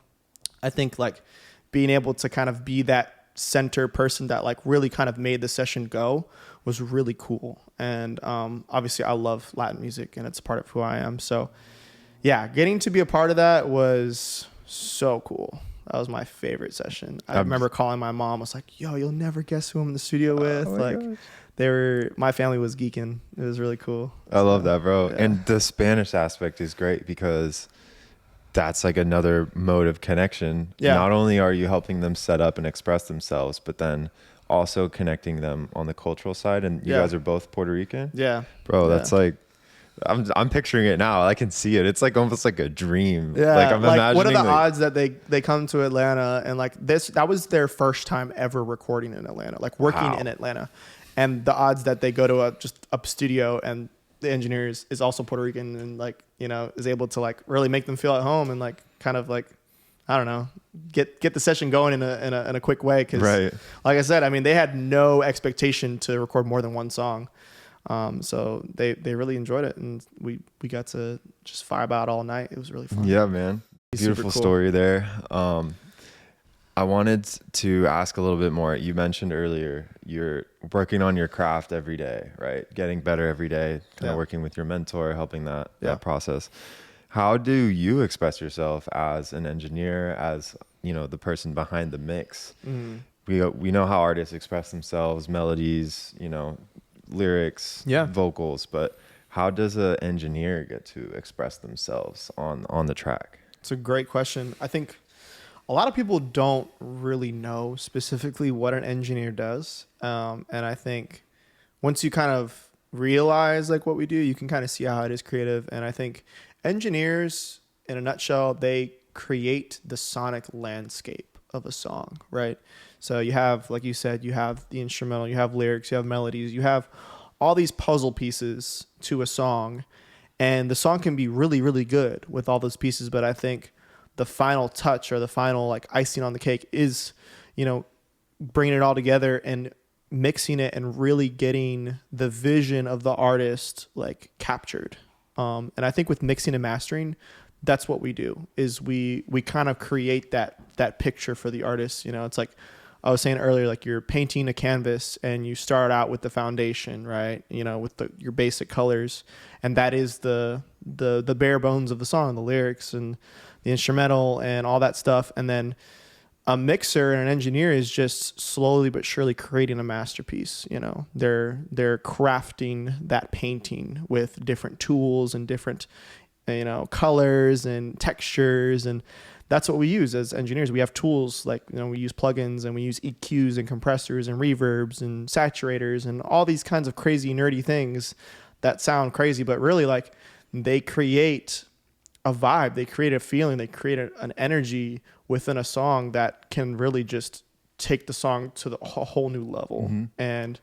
S1: I think like being able to kind of be that center person that like really kind of made the session go was really cool. And obviously I love Latin music and it's part of who I am. So yeah, getting to be a part of that was so cool. That was my favorite session. I remember calling my mom. I was like, yo, you'll never guess who I'm in the studio with. Like my family was geeking. It was really cool.
S3: I love that, bro.
S1: Yeah.
S3: And the Spanish aspect is great because that's like another mode of connection.
S1: Yeah.
S3: Not only are you helping them set up and express themselves, but then also connecting them on the cultural side. And you guys are both Puerto Rican?
S1: Yeah.
S3: Bro, that's like, I'm picturing it now. I can see it. It's like almost like a dream.
S1: Yeah.
S3: Like I'm imagining.
S1: What are the odds that they come to Atlanta and like that was their first time ever recording in Atlanta, like working in Atlanta. And the odds that they go to just a studio and the engineer is also Puerto Rican and like, you know, is able to like really make them feel at home and like kind of like, I don't know, get the session going in a quick way. Cause like I said, I mean, they had no expectation to record more than one song. So they really enjoyed it and we got to just vibe out all night. It was really fun.
S3: Yeah, man. Beautiful
S1: cool.
S3: story there. I wanted to ask a little bit more. You mentioned earlier you're working on your craft every day, right? Getting better every day, kind of working with your mentor, helping that process. How do you express yourself as an engineer, as, you know, the person behind the mix? We know how artists express themselves, melodies, you know, lyrics, vocals, but how does an engineer get to express themselves on the track?
S1: It's a great question. I think a lot of people don't really know specifically what an engineer does. And I think once you kind of realize like what we do, you can kind of see how it is creative. And I think engineers, in a nutshell, they create the sonic landscape of a song, right? So you have, like you said, you have the instrumental, you have lyrics, you have melodies, you have all these puzzle pieces to a song. And the song can be really, really good with all those pieces. But I think the final touch or the final like icing on the cake is, you know, bringing it all together and mixing it and really getting the vision of the artist like captured. And I think with mixing and mastering, that's what we do is we kind of create that picture for the artist. You know, it's like I was saying earlier, like you're painting a canvas and you start out with the foundation, right? You know, with your basic colors, and that is the bare bones of the song, the lyrics and the instrumental and all that stuff. And then a mixer and an engineer is just slowly but surely creating a masterpiece. You know, they're crafting that painting with different tools and different, you know, colors and textures. And that's what we use as engineers. We have tools like, you know, we use plugins and we use EQs and compressors and reverbs and saturators and all these kinds of crazy nerdy things that sound crazy, but really like they create a vibe, they create a feeling, they create an energy within a song that can really just take the song to a whole new level. And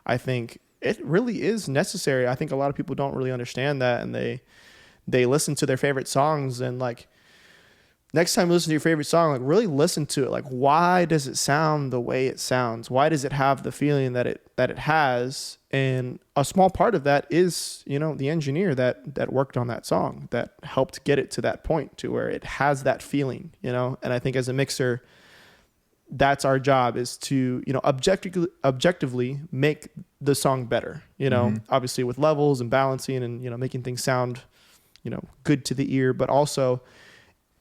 S1: I think it really is necessary. I think a lot of people don't really understand that, and they listen to their favorite songs, and like next time you listen to your favorite song, like really listen to it. Like, why does it sound the way it sounds? Why does it have the feeling that it has? And a small part of that is, you know, the engineer that worked on that song, that helped get it to that point to where it has that feeling, you know? And I think as a mixer, that's our job, is to, you know, objectively make the song better, you know, obviously with levels and balancing and, you know, making things sound, you know, good to the ear, but also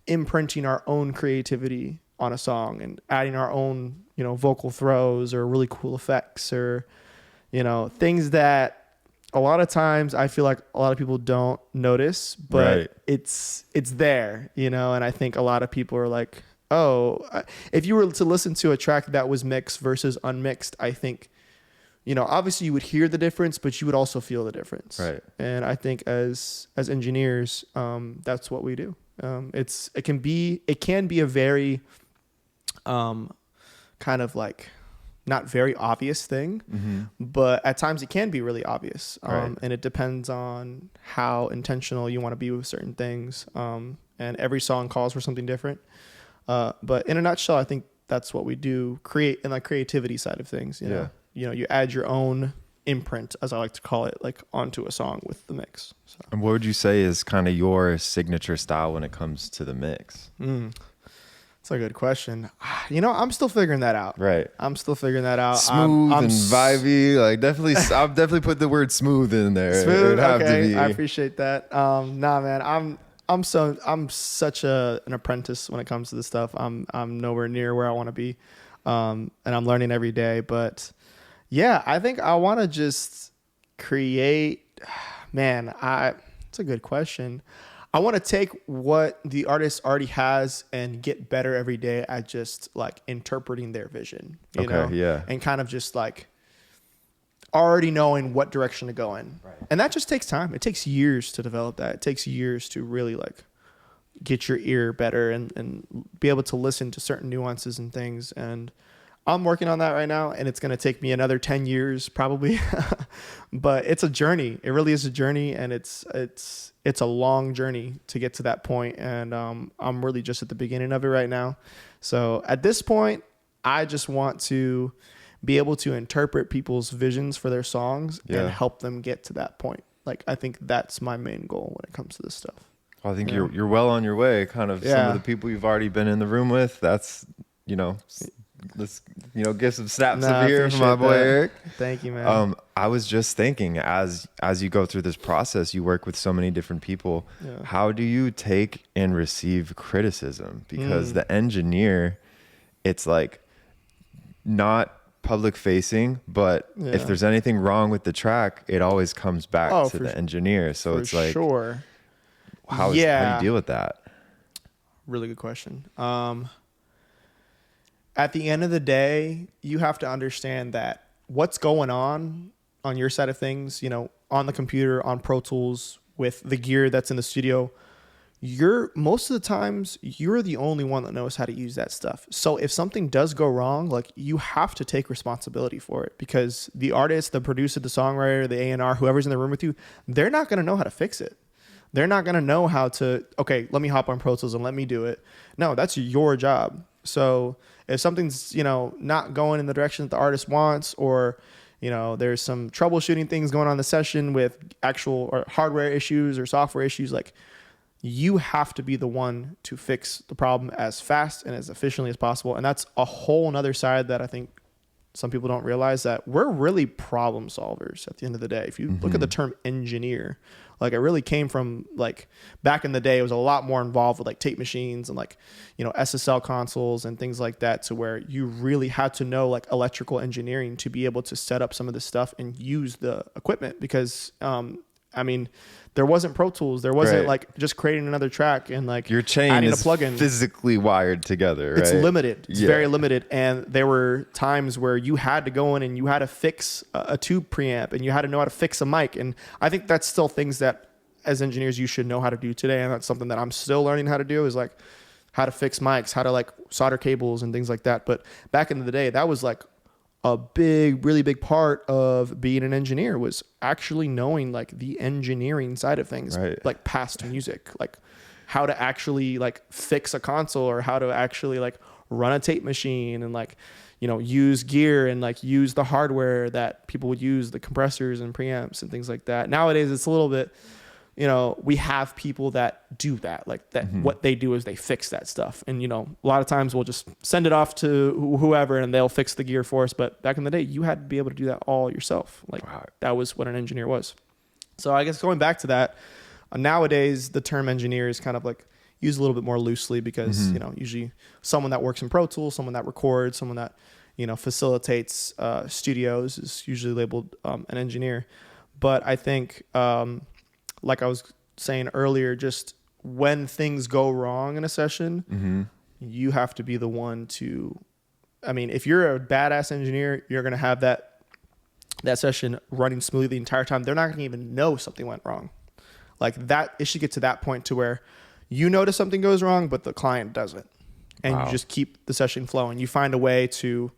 S1: imprinting our own creativity on a song and adding our own, you know, vocal throws or really cool effects or, you know, things that a lot of times I feel like a lot of people don't notice, but it's there, you know? And I think a lot of people are like, oh, if you were to listen to a track that was mixed versus unmixed, I think, you know, obviously you would hear the difference, but you would also feel the difference. Right. And I think as engineers, that's what we do. It can be a very, kind of like not very obvious thing, but at times it can be really obvious. And it depends on how intentional you want to be with certain things. And every song calls for something different. But in a nutshell, I think that's what we do, create in the creativity side of things. You know, you add your own imprint, as I like to call it, like onto a song with the mix. So.
S3: And what would you say is kind of your signature style when it comes to the mix?
S1: That's a good question. You know, I'm still figuring that out.
S3: Right.
S1: I'm still figuring that out.
S3: Smooth and vibey. Like definitely, I've definitely put the word smooth in there.
S1: Smooth. Okay. I appreciate that. Nah, man, I'm such an apprentice when it comes to this stuff. I'm nowhere near where I want to be. And I'm learning every day, but yeah, I think I want to just create, man, it's a good question. I want to take what the artist already has and get better every day at just like interpreting their vision, you know? Yeah. And kind of just like already knowing what direction to go in. Right. And that just takes time. It takes years to develop that. It takes years to really like get your ear better and be able to listen to certain nuances and things. And I'm working on that right now, and it's going to take me another 10 years probably, but it's a journey. It really is a journey, and it's a long journey to get to that point. And I'm really just at the beginning of it right now. So at this point, I just want to be able to interpret people's visions for their songs and help them get to that point. Like, I think that's my main goal when it comes to this stuff.
S3: Well, I think you're well on your way. Kind of some of the people you've already been in the room with, that's, you know, give some snaps
S1: Nah,
S3: of here for my boy Eric.
S1: Thank you, man.
S3: I was just thinking, as you go through this process, you work with so many different people.
S1: Yeah.
S3: How do you take and receive criticism? Because the engineer, it's like not public facing, but if there's anything wrong with the track, it always comes back to the engineer. So it's like,
S1: sure.
S3: How do you deal with that?
S1: Really good question. At the end of the day, you have to understand that what's going on your side of things, on the computer, on Pro Tools, with the gear that's in the studio, most of the times you're the only one that knows how to use that stuff. So if something does go wrong, like, you have to take responsibility for it, because the artist, the producer, the songwriter, the A&R, whoever's in the room with you, they're not going to know how to fix it. They're not going to know how to, okay, let me hop on Pro Tools and let me do it. No, that's your job. So if something's, not going in the direction that the artist wants, or, there's some troubleshooting things going on in the session with actual or hardware issues or software issues, like, you have to be the one to fix the problem as fast and as efficiently as possible. And that's a whole nother side that I think some people don't realize, that we're really problem solvers at the end of the day. If you look at the term engineer, like, it really came from, like, back in the day, it was a lot more involved with, like, tape machines and, like, SSL consoles and things like that, to where you really had to know, like, electrical engineering to be able to set up some of this stuff and use the equipment, because, there wasn't Pro Tools. There wasn't like just creating another track and, like,
S3: your chain
S1: adding
S3: is
S1: a plugin.
S3: Physically wired together, right?
S1: It's limited. It's very limited. And there were times where you had to go in and you had to fix a tube preamp, and you had to know how to fix a mic. And I think that's still things that, as engineers, you should know how to do today. And that's something that I'm still learning how to do, is, like, how to fix mics, how to, like, solder cables and things like that. But back in the day, that was, like, a really big part of being an engineer, was actually knowing, like, the engineering side of things, like past music, like how to actually, like, fix a console, or how to actually, like, run a tape machine, and, like, use gear and, like, use the hardware that people would use, the compressors and preamps and things like that. Nowadays, it's a little bit, we have people that do that, like that. What they do is they fix that stuff. And, a lot of times we'll just send it off to whoever and they'll fix the gear for us. But back in the day, you had to be able to do that all yourself. Like, that was what an engineer was. So I guess going back to that, nowadays the term engineer is kind of, like, used a little bit more loosely, because, usually someone that works in Pro Tools, someone that records, someone that, facilitates studios is usually labeled an engineer. But I think, like I was saying earlier, just when things go wrong in a session, you have to be the one to, if you're a badass engineer, you're going to have that session running smoothly the entire time. They're not going to even know something went wrong. Like, that, it should get to that point to where you notice something goes wrong, but the client doesn't. And you just keep the session flowing. You find a way to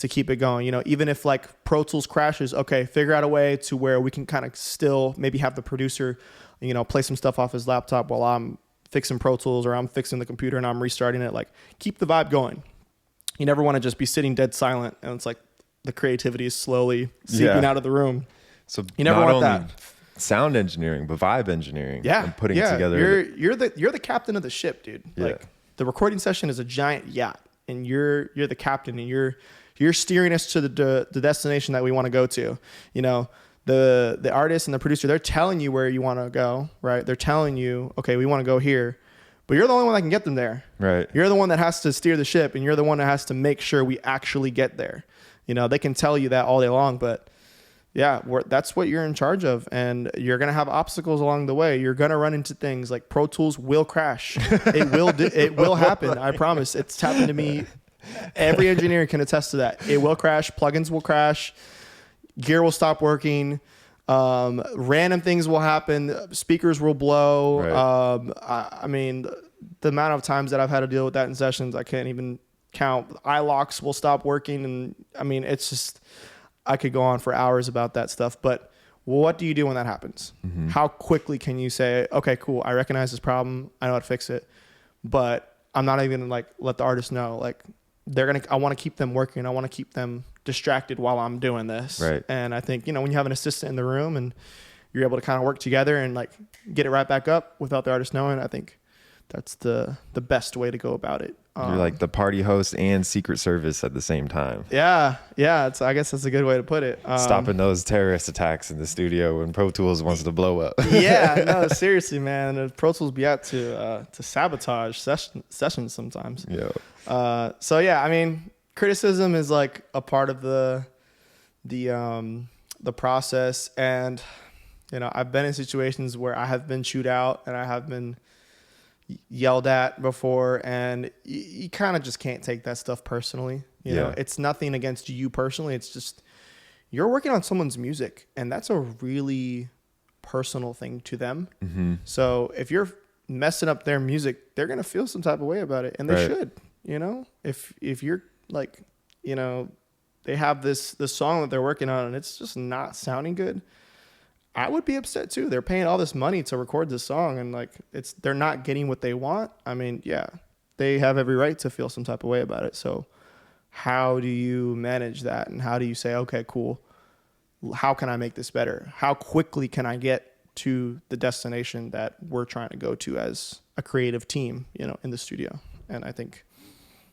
S1: keep it going. Even if, like, Pro Tools crashes, okay, figure out a way to where we can kind of still maybe have the producer, play some stuff off his laptop while I'm fixing Pro Tools, or I'm fixing the computer and I'm restarting it. Like, keep the vibe going. You never want to just be sitting dead silent and it's like the creativity is slowly seeping out of the room.
S3: So
S1: you never want that.
S3: Sound engineering, but vibe engineering. And putting it together.
S1: You're the captain of the ship, dude. Like, the recording session is a giant yacht, and you're the captain, and you're steering us to the destination that we want to go to. The artist and the producer, they're telling you where you want to go, right? They're telling you, okay, we want to go here, but you're the only one that can get them there.
S3: Right.
S1: You're the one that has to steer the ship, and you're the one that has to make sure we actually get there. They can tell you that all day long, but that's what you're in charge of, and you're going to have obstacles along the way. You're going to run into things like Pro Tools will crash. It will happen. I promise. It's happened to me. Every engineer can attest to that. It will crash. Plugins will crash. Gear will stop working. Random things will happen. Speakers will blow.
S3: Right.
S1: The amount of times that I've had to deal with that in sessions, I can't even count. iLocks will stop working. And it's just, I could go on for hours about that stuff. But what do you do when that happens? How quickly can you say, okay, cool, I recognize this problem, I know how to fix it, but I'm not even gonna let the artist know. Like, I want to keep them working. I want to keep them distracted while I'm doing this.
S3: Right.
S1: And I think, when you have an assistant in the room and you're able to kind of work together and, like, get it right back up without the artist knowing, I think that's the best way to go about it.
S3: You're like the party host and Secret Service at the same time.
S1: Yeah. I guess that's a good way to put it.
S3: Stopping those terrorist attacks in the studio when Pro Tools wants to blow up.
S1: Yeah, no, seriously, man. Pro Tools be out to sabotage sessions sometimes.
S3: Yeah.
S1: So yeah, I mean, criticism is like a part of the process, and you know, I've been in situations where I have been chewed out and I have been yelled at before, and you kind of just can't take that stuff personally. You know, it's nothing against you personally. It's just you're working on someone's music, and that's a really personal thing to them. Mm-hmm. So if you're messing up their music, they're gonna feel some type of way about it, and they should. You know, if you're like, you know, they have this song that they're working on and it's just not sounding good, I would be upset too. They're paying all this money to record this song, and like they're not getting what they want. I mean, yeah, they have every right to feel some type of way about it. So how do you manage that? And how do you say, okay, cool, how can I make this better? How quickly can I get to the destination that we're trying to go to as a creative team, you know, in the studio? And I think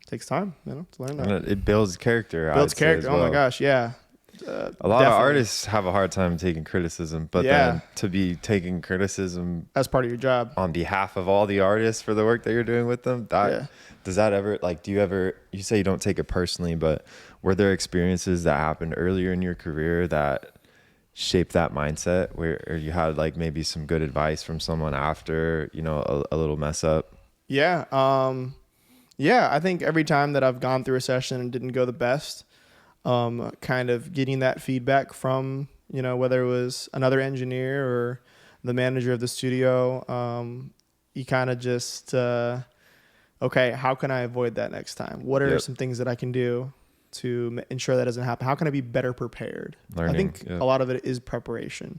S1: it takes time, you know, to learn that.
S3: It builds character.
S1: Builds character.
S3: Well.
S1: Oh my gosh. Yeah.
S3: A lot of artists have a hard time taking criticism, but then to be taking criticism
S1: as part of your job
S3: on behalf of all the artists for the work that you're doing with them, does that ever, like, you say you don't take it personally, but were there experiences that happened earlier in your career that shaped that mindset, where you had like maybe some good advice from someone after, you know, a little mess up?
S1: Yeah. I think every time that I've gone through a session and didn't go the best, kind of getting that feedback from, you know, whether it was another engineer or the manager of the studio, you kind of just, okay, how can I avoid that next time? What are some things that I can do to ensure that doesn't happen? How can I be better prepared? I think a lot of it is preparation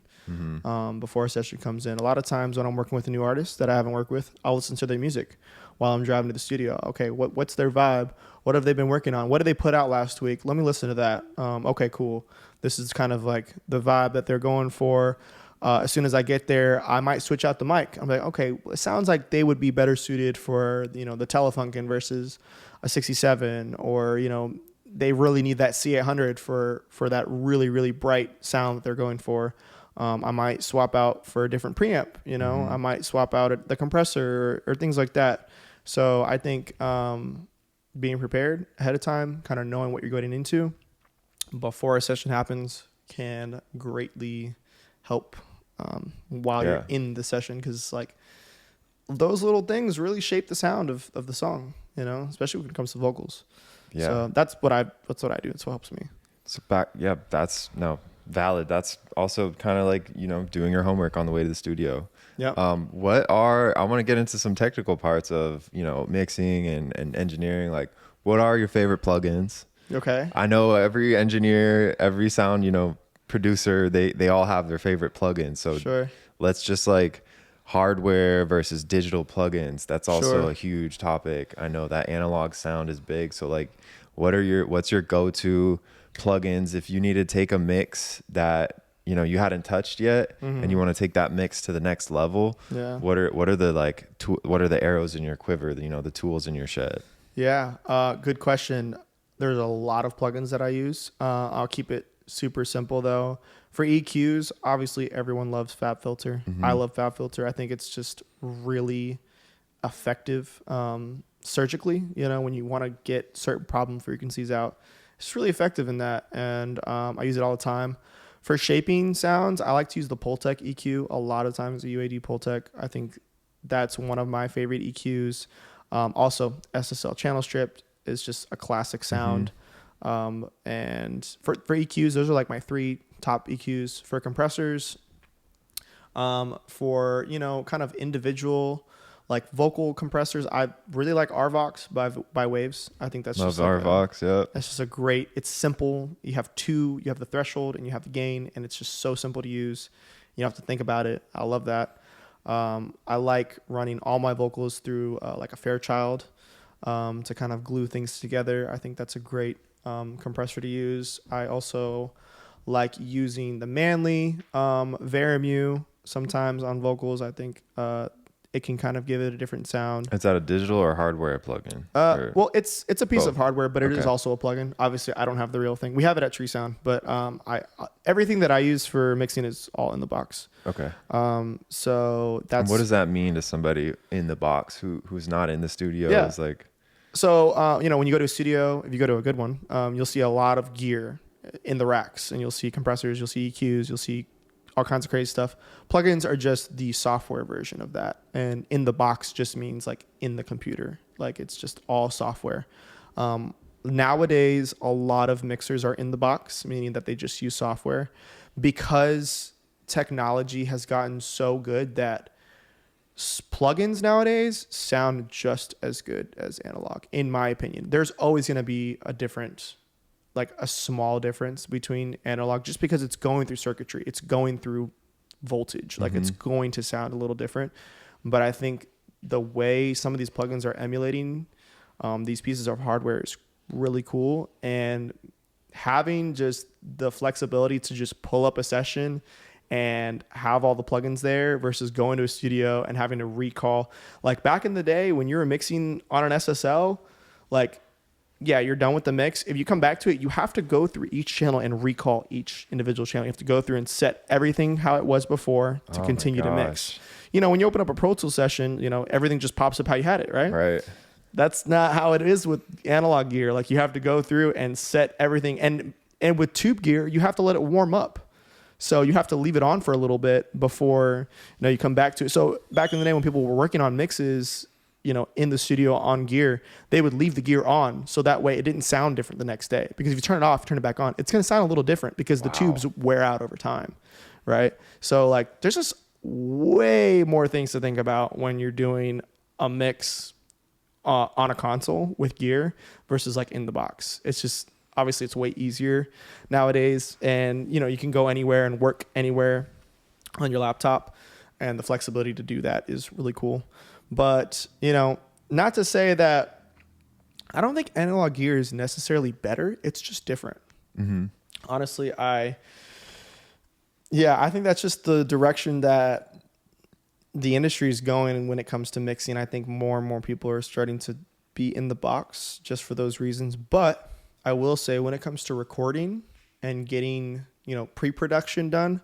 S1: before a session comes in. A lot of times when I'm working with a new artist that I haven't worked with, I'll listen to their music while I'm driving to the studio. Okay, what's their vibe? What have they been working on? What did they put out last week? Let me listen to that. Okay, cool. This is kind of like the vibe that they're going for. As soon as I get there, I might switch out the mic. I'm like, okay, it sounds like they would be better suited for, you know, the Telefunken versus a 67, or, you know, they really need that C800 for that really, really bright sound that they're going for. I might swap out for a different preamp, you know, I might swap out the compressor or things like that. So I think being prepared ahead of time, kind of knowing what you're going into before a session happens, can greatly help while you're in the session, because like those little things really shape the sound of the song, you know, especially when it comes to vocals. Yeah. So that's what I do. It's what helps me.
S3: So that's valid. That's also kind of like, you know, doing your homework on the way to the studio. Yeah. I want to get into some technical parts of, you know, mixing and engineering. Like, what are your favorite plugins?
S1: Okay.
S3: I know every engineer, every sound, you know, producer, they all have their favorite plugins. So let's just like hardware versus digital plugins. That's also a huge topic. I know that analog sound is big. So like, what's your go-to plugins if you need to take a mix that, you know, you hadn't touched yet and you want to take that mix to the next level? Yeah. What are the arrows in your quiver, you know, the tools in your shed?
S1: Yeah. Good question. There's a lot of plugins that I use. I'll keep it super simple though. For EQs, obviously everyone loves FabFilter. I love FabFilter. I think it's just really effective surgically, you know, when you want to get certain problem frequencies out. It's really effective in that, and I use it all the time. For shaping sounds, I like to use the Pultec EQ a lot of times, the UAD Pultec. I think that's one of my favorite EQs. Also, SSL channel strip is just a classic sound. And for EQs, those are like my 3 top EQs. For compressors, for, you know, kind of individual like vocal compressors, I really like RVox by Waves. I think that's
S3: just RVox.
S1: That's just a great. It's simple. You have the threshold and you have the gain, and it's just so simple to use. You don't have to think about it. I love that. I like running all my vocals through like a Fairchild to kind of glue things together. I think that's a great compressor to use. I also like using the Manley Verimu sometimes on vocals. I think it can kind of give it a different sound.
S3: Is that a digital or hardware plugin?
S1: Well, it's a piece of
S3: both?
S1: hardware, but it is
S3: Okay.
S1: also a plugin. Obviously, I don't have the real thing. We have it at Tree Sound, but everything that I use for mixing is all in the box.
S3: Okay.
S1: So that's
S3: And what does that mean to somebody in the box who's not in the studio?
S1: Yeah.
S3: Is like,
S1: so when you go to a studio, if you go to a good one, you'll see a lot of gear in the racks, and you'll see compressors, you'll see EQs, you'll see all kinds of crazy stuff. Plugins are just the software version of that, and in the box just means like in the computer, like it's just all software. Nowadays, a lot of mixers are in the box, meaning that they just use software, because technology has gotten so good that plugins nowadays sound just as good as analog, in my opinion. There's always going to be a small difference between analog, just because it's going through circuitry, it's going through voltage, like it's going to sound a little different. But I think the way some of these plugins are emulating these pieces of hardware is really cool, and having just the flexibility to just pull up a session and have all the plugins there versus going to a studio and having to recall. Like back in the day when you were mixing on an SSL, like, yeah, you're done with the mix. If you come back to it, you have to go through each channel and recall each individual channel. You have to go through and set everything how it was before to continue to mix. When you open up a Pro Tools session, everything just pops up how you had it, right?
S3: right.
S1: That's not how it is with analog gear. Like you have to go through and set everything. And with tube gear, you have to let it warm up. So you have to leave it on for a little bit before you come back to it. So back in the day when people were working on mixes, in the studio on gear, they would leave the gear on so that way it didn't sound different the next day. Because if you turn it off, turn it back on, it's going to sound a little different because the tubes wear out over time, right? So like there's just way more things to think about when you're doing a mix on a console with gear versus like in the box. It's just, obviously it's way easier nowadays, and you can go anywhere and work anywhere on your laptop, and the flexibility to do that is really cool. But not to say that I don't think analog gear is necessarily better. It's just different. Honestly, I think that's just the direction that the industry is going when it comes to mixing. I think more and more people are starting to be in the box just for those reasons. But I will say when it comes to recording and getting, pre-production done,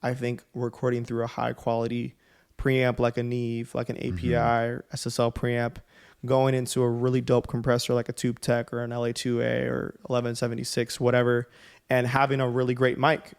S1: I think recording through a high quality preamp like a Neve, like an API or SSL preamp, going into a really dope compressor like a Tube Tech or an LA2A or 1176, whatever, and having a really great mic,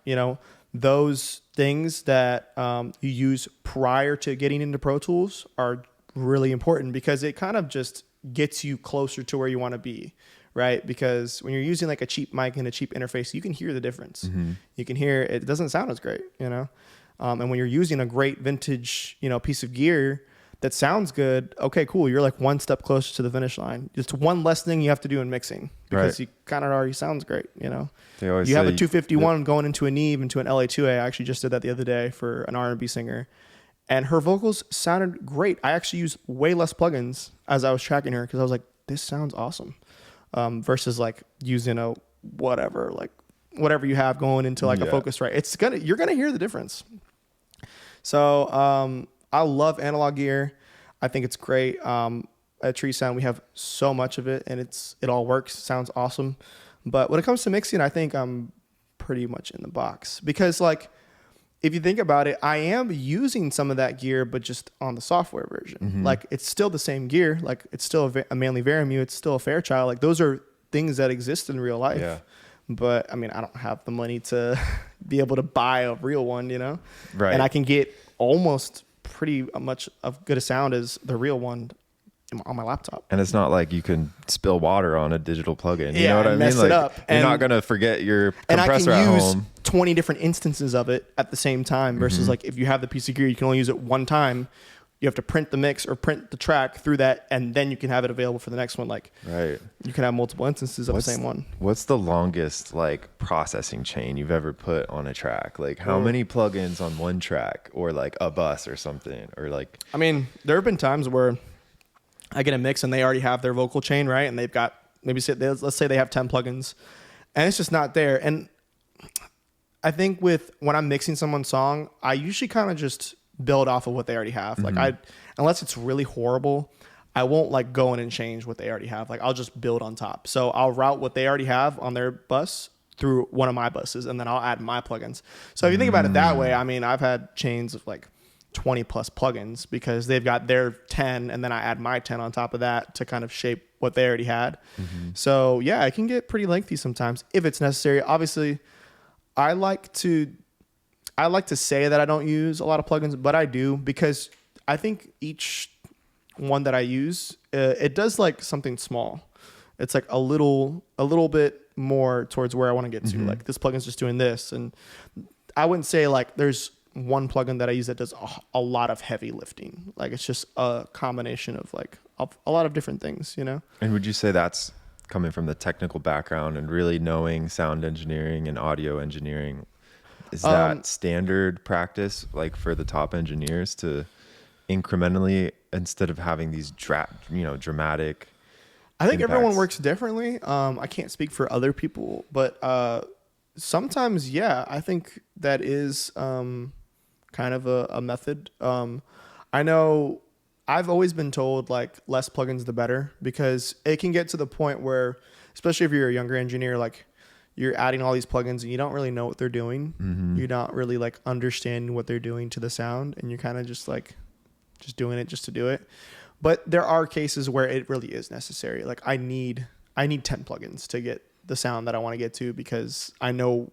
S1: those things that you use prior to getting into Pro Tools are really important, because it kind of just gets you closer to where you want to be, right? Because when you're using like a cheap mic and a cheap interface, you can hear the difference. You can hear it doesn't sound as great, and when you're using a great vintage, piece of gear that sounds good, okay, cool. You're like one step closer to the finish line. Just one less thing you have to do in mixing, because you kind of already sounds great,
S3: They always
S1: You have a
S3: say
S1: 251 going into a Neve, into an LA2A. I actually just did that the other day for an R&B singer, and her vocals sounded great. I actually used way less plugins as I was tracking her, because I was like, this sounds awesome. Versus like using a whatever you have going into like a Focusrite. You're gonna hear the difference. So I love analog gear. I think it's great. At Tree Sound we have so much of it, and it all works. Sounds awesome. But when it comes to mixing, I think I'm pretty much in the box, because like if you think about it, I am using some of that gear, but just on the software version. Like it's still the same gear. Like it's still a Manley Veramute. It's still a Fairchild. Like those are things that exist in real life. Yeah. But I mean, I don't have the money to be able to buy a real one, Right. And I can get almost pretty much of good a sound as the real one on my laptop.
S3: And it's not like you can spill water on a digital plugin. You
S1: Yeah,
S3: know what I mean?
S1: mess
S3: Like
S1: it up.
S3: you're not going to forget your compressor
S1: and I can
S3: at
S1: use
S3: home.
S1: 20 different instances of it at the same time versus like if you have the piece of gear, you can only use it one time. You have to print the mix or print the track through that, and then you can have it available for the next one. Like,
S3: right.
S1: You can have multiple instances of the same one.
S3: What's the longest like processing chain you've ever put on a track? Like how many plugins on one track, or like a bus or something, or like?
S1: I mean, there have been times where I get a mix and they already have their vocal chain, right? And they've got let's say they have 10 plugins, and it's just not there. And I think when I'm mixing someone's song, I usually kind of just build off of what they already have. Like unless it's really horrible, I won't like go in and change what they already have. Like I'll just build on top. So I'll route what they already have on their bus through one of my buses, and then I'll add my plugins. So if you think about it that way, I mean, I've had chains of like 20 plus plugins because they've got their 10 and then I add my 10 on top of that to kind of shape what they already had. So yeah, it can get pretty lengthy sometimes if it's necessary. Obviously, I like to say that I don't use a lot of plugins, but I do, because I think each one that I use, it does like something small. It's like a little bit more towards where I want to get to. Like this plugin's just doing this, and I wouldn't say like there's one plugin that I use that does a lot of heavy lifting. Like it's just a combination of like a lot of different things, you know?
S3: And would you say that's coming from the technical background and really knowing sound engineering and audio engineering? Is that standard practice, like for the top engineers, to incrementally, instead of having these dramatic
S1: I think
S3: impacts?
S1: everyone works differently. I can't speak for other people, but sometimes, yeah, I think that is kind of a method. I know I've always been told like less plugins the better, because it can get to the point where, especially if you're a younger engineer, like you're adding all these plugins and you don't really know what they're doing. You're not really like understanding what they're doing to the sound, and you're kind of just like just doing it just to do it. But there are cases where it really is necessary. Like I need 10 plugins to get the sound that I want to get to, because I know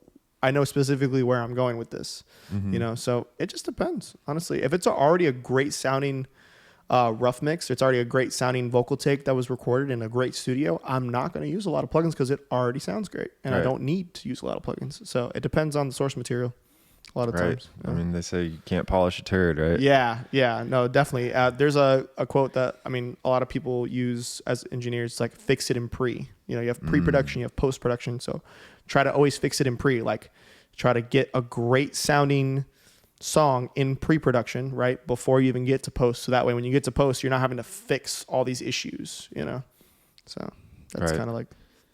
S1: specifically where I'm going with this, you know? So it just depends, honestly. If it's already a great sounding rough mix, it's already a great sounding vocal take that was recorded in a great studio, I'm not going to use a lot of plugins because it already sounds great, and I don't need to use a lot of plugins. So it depends on the source material a lot of times.
S3: I mean, they say you can't polish a turd, right?
S1: Yeah, no, definitely. There's a quote that, I mean, a lot of people use as engineers, like fix it in pre. You know, you have pre-production, you have post-production. So try to always fix it in pre. Like try to get a great sounding song in pre-production, right, before you even get to post. So that way when you get to post, you're not having to fix all these issues, you know? So that's kind of like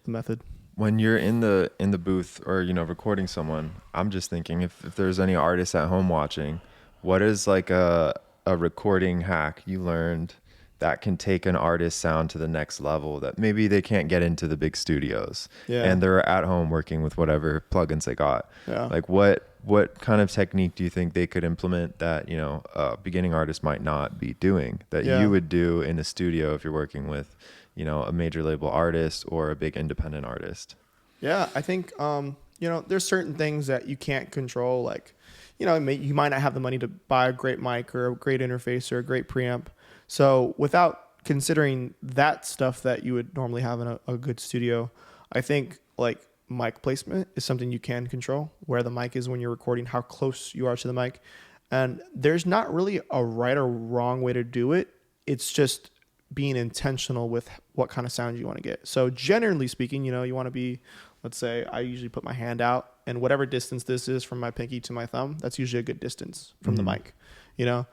S1: the method.
S3: When you're in the booth or, you know, recording someone, I'm just thinking if there's any artists at home watching, what is like a recording hack you learned that can take an artist's sound to the next level that maybe they can't get into the big studios, and they're at home working with whatever plugins they got? Like what kind of technique do you think they could implement that, you know, a beginning artist might not be doing that you would do in a studio if you're working with, you know, a major label artist or a big independent artist?
S1: Yeah, I think, you know, there's certain things that you can't control. Like, you know, you might not have the money to buy a great mic or a great interface or a great preamp. So without considering that stuff that you would normally have in a good studio, I think like mic placement is something you can control, where the mic is when you're recording, how close you are to the mic. And there's not really a right or wrong way to do it. It's just being intentional with what kind of sound you want to get. So generally speaking, you know, you want to be, let's say I usually put my hand out, and whatever distance this is from my pinky to my thumb, that's usually a good distance from the mic, you know?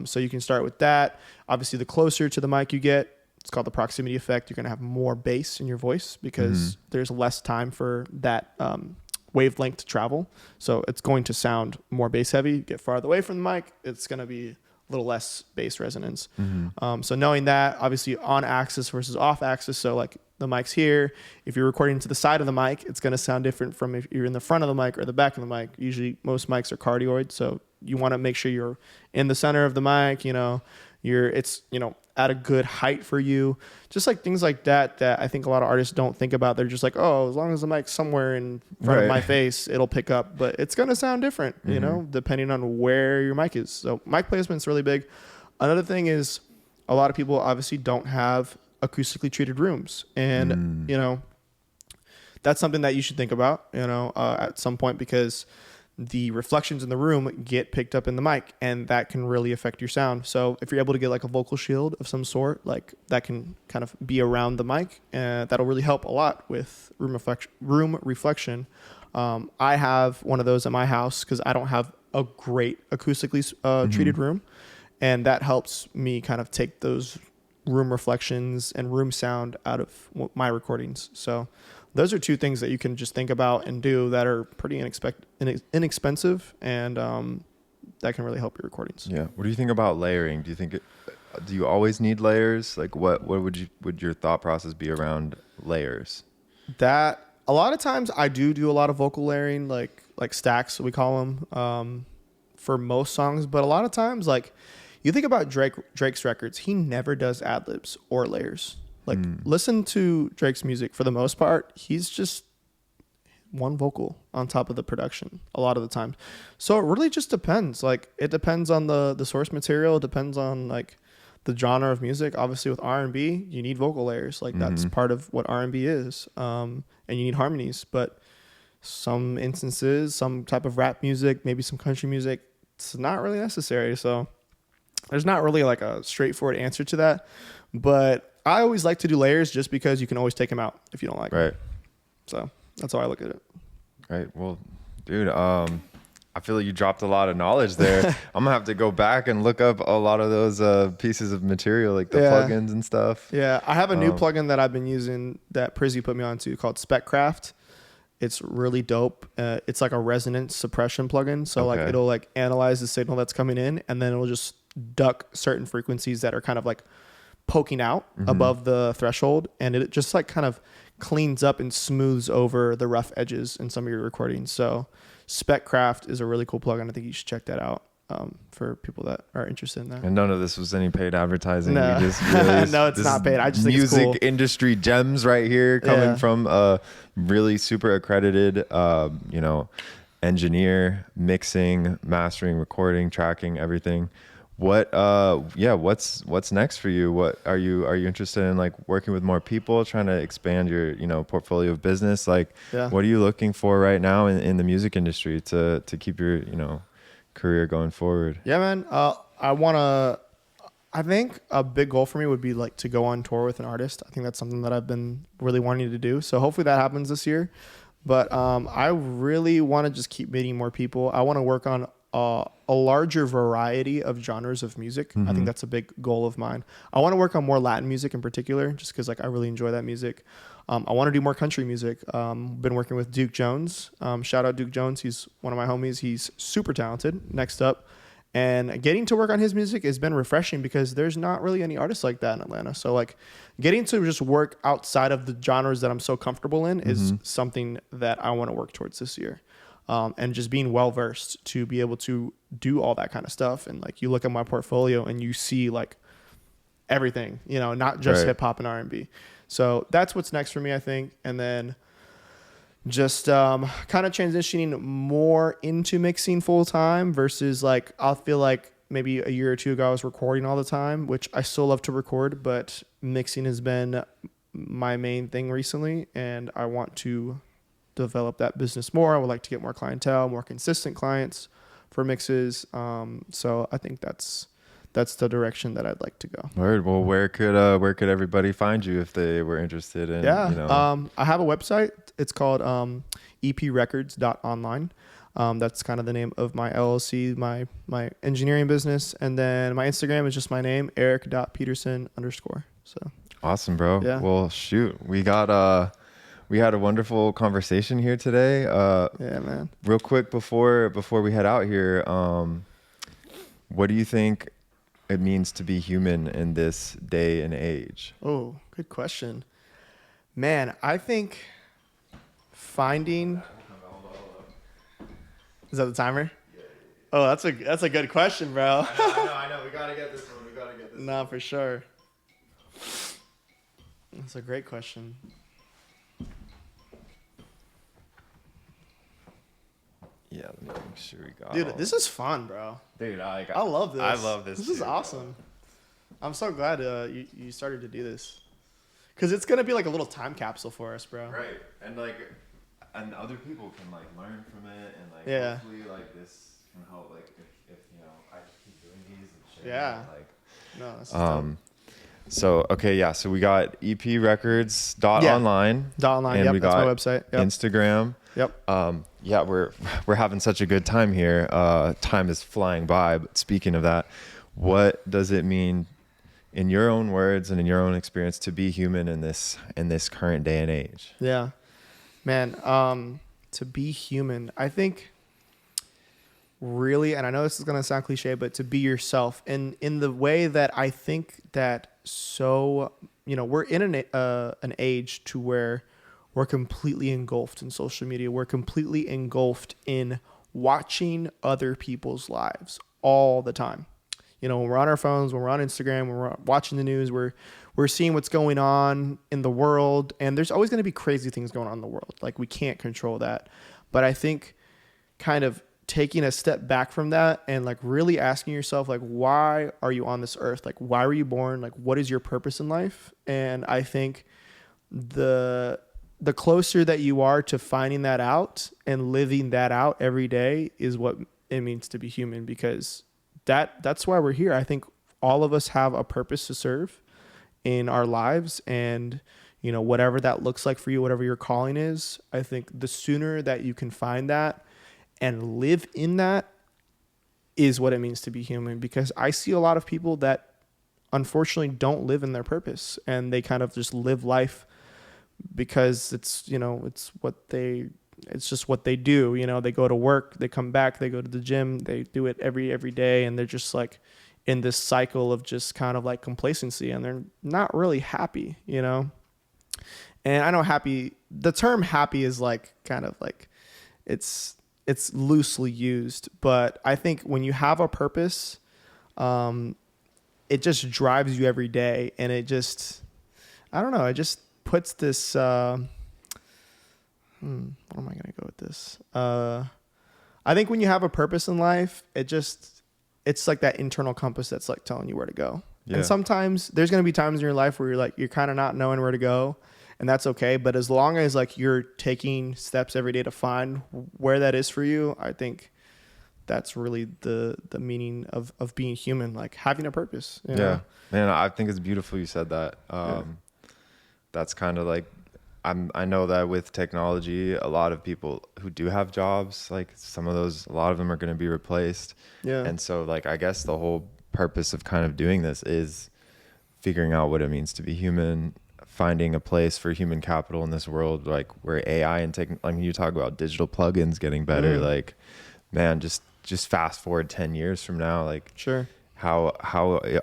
S1: So you can start with that. Obviously the closer to the mic you get, it's called the proximity effect. You're going to have more bass in your voice because there's less time for that wavelength to travel. So it's going to sound more bass heavy. Get farther away from the mic, it's going to be a little less bass resonance. So knowing that, obviously on axis versus off axis. So like the mic's here. If you're recording to the side of the mic, it's going to sound different from if you're in the front of the mic or the back of the mic. Usually most mics are cardioid. So you want to make sure you're in the center of the mic, you know, it's, you know, at a good height for you. Just like things like that I think a lot of artists don't think about. They're just like, oh, as long as the mic's somewhere in front of my face, it'll pick up. But it's going to sound different, you know, depending on where your mic is. So mic placement's really big. Another thing is a lot of people obviously don't have acoustically treated rooms. And, you know, that's something that you should think about, you know, at some point, because the reflections in the room get picked up in the mic, and that can really affect your sound. So if you're able to get like a vocal shield of some sort, like that can kind of be around the mic, that'll really help a lot with room reflection. I have one of those at my house because I don't have a great acoustically treated room, and that helps me kind of take those room reflections and room sound out of my recordings. So those are two things that you can just think about and do that are pretty inexpensive and that can really help your recordings.
S3: Yeah. What do you think about layering? Do you always need layers? Like what would your thought process be around layers?
S1: That a lot of times I do a lot of vocal layering, like stacks we call them, for most songs. But a lot of times, like you think about Drake's records, he never does ad libs or layers. Like listen to Drake's music, for the most part, he's just one vocal on top of the production a lot of the time. So it really just depends. Like it depends on the source material. It depends on like the genre of music. Obviously with R&B, you need vocal layers. Like that's part of what R&B is. And you need harmonies, but some instances, some type of rap music, maybe some country music, it's not really necessary. So there's not really like a straightforward answer to that, but I always like to do layers just because you can always take them out if you don't like them. So that's how I look at it.
S3: Right. Well, dude, I feel like you dropped a lot of knowledge there. I'm gonna have to go back and look up a lot of those pieces of material, like the plugins and stuff.
S1: Yeah, I have a new plugin that I've been using that Prizzy put me onto called Speccraft. It's really dope. It's like a resonance suppression plugin. So like it'll like analyze the signal that's coming in, and then it'll just duck certain frequencies that are kind of like poking out above the threshold, and it just like kind of cleans up and smooths over the rough edges in some of your recordings. So Speccraft is a really cool plugin. I think you should check that out for people that are interested in that.
S3: And none of this was any paid advertising.
S1: No,
S3: You just really,
S1: no, it's not paid. I just think it's cool.
S3: Music industry gems right here coming from a really super accredited, engineer, mixing, mastering, recording, tracking, everything. What's next for you? What are you interested in, like working with more people, trying to expand your, portfolio of business? Like, what are you looking for right now in the music industry to keep your, career going forward?
S1: Yeah, man. I think a big goal for me would be like to go on tour with an artist. I think that's something that I've been really wanting to do. So hopefully that happens this year. But I really want to just keep meeting more people. I want to work on a larger variety of genres of music. I think that's a big goal of mine. I want to work on more Latin music in particular, just because like I really enjoy that music. I want to do more country music. Been working with Duke Jones. Shout out Duke Jones. He's one of my homies. He's super talented. Next up. And getting to work on his music has been refreshing because there's not really any artists like that in Atlanta. So like getting to just work outside of the genres that I'm so comfortable in is something that I want to work towards this year. And just being well-versed to be able to do all that kind of stuff. And like you look at my portfolio and you see like everything, not just hip hop and R&B. So that's what's next for me, I think. And then just kind of transitioning more into mixing full time versus like, I'll feel like maybe a year or two ago I was recording all the time, which I still love to record, but mixing has been my main thing recently. And I want to develop that business more. I would like to get more clientele, more consistent clients for mixes. So I think that's the direction that I'd like to go.
S3: Word. Well, where could everybody find you if they were interested in?
S1: I have a website. It's called eprecords.online. That's kind of the name of my LLC, my engineering business, and then my Instagram is just my name, Erik.Pedersen_. So
S3: awesome, bro.
S1: Yeah.
S3: Well, shoot, we had a wonderful conversation here today.
S1: Yeah, man.
S3: Real quick before we head out here, what do you think it means to be human in this day and age?
S1: Oh, good question. Man, I think finding... Is that the timer? Yeah. Oh, that's a good question, bro.
S3: I know. We gotta get this one.
S1: No, for sure. That's a great question.
S3: Yeah, let me make sure we got.
S1: Dude, this is fun, bro.
S3: Dude, I
S1: love this.
S3: I love this.
S1: This is awesome. I'm so glad you started to do this, because it's gonna be like a little time capsule for us, bro.
S3: Right, and other people can like learn from it, and like hopefully like this can help. Like if I keep doing these and shit.
S1: Yeah.
S3: Like
S1: no. That's dope.
S3: So okay, yeah. So we got eprecords.online.
S1: .online.
S3: And
S1: yep,
S3: we
S1: that's
S3: got
S1: my website. Yep.
S3: Instagram.
S1: Yep.
S3: Yeah, we're having such a good time here. Time is flying by. But speaking of that, what does it mean, in your own words and in your own experience, to be human in this current day and age?
S1: Yeah, man. To be human, I think really, and I know this is going to sound cliche, but to be yourself, and in the way that I think that, so, we're in an age to where we're completely engulfed in social media. We're completely engulfed in watching other people's lives all the time. When we're on our phones, when we're on Instagram, when we're watching the news, we're seeing what's going on in the world, and there's always going to be crazy things going on in the world. Like, we can't control that. But I think kind of taking a step back from that and like really asking yourself, like, why are you on this earth? Like, why were you born? Like, what is your purpose in life? And I think the closer that you are to finding that out and living that out every day is what it means to be human, because that's why we're here. I think all of us have a purpose to serve in our lives, and whatever that looks like for you, whatever your calling is, I think the sooner that you can find that and live in that is what it means to be human. Because I see a lot of people that unfortunately don't live in their purpose, and they kind of just live life because it's just what they do. They go to work, they come back, they go to the gym, they do it every day, and they're just like in this cycle of just kind of like complacency, and they're not really happy. And I know the term happy is like kind of like it's loosely used, but I think when you have a purpose, it just drives you every day, and it just puts this, what am I going to go with this? I think when you have a purpose in life, it's like that internal compass that's like telling you where to go. Yeah. And sometimes there's going to be times in your life where you're kind of not knowing where to go, and that's okay. But as long as like you're taking steps every day to find where that is for you, I think that's really the meaning of being human, like having a purpose.
S3: Yeah, man, I think it's beautiful you said that. That's kind of like, I know that with technology, a lot of people who do have jobs, like a lot of them are going to be replaced. Yeah. And so like, I guess the whole purpose of kind of doing this is figuring out what it means to be human, finding a place for human capital in this world, like where AI and you talk about digital plugins getting better, like, man, just fast forward 10 years from now, like, sure, how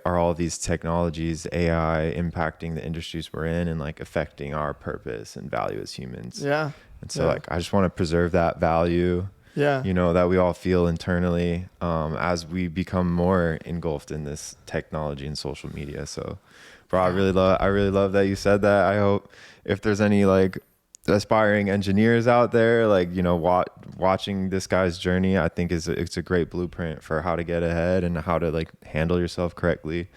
S3: are all these technologies, AI, impacting the industries we're in and like affecting our purpose and value as humans? Yeah. And so like, I just want to preserve that value, that we all feel internally, as we become more engulfed in this technology and social media. So, bro, I really love that you said that. I hope if there's any like aspiring engineers out there, like, watching this guy's journey, I think it's a great blueprint for how to get ahead and how to like handle yourself correctly.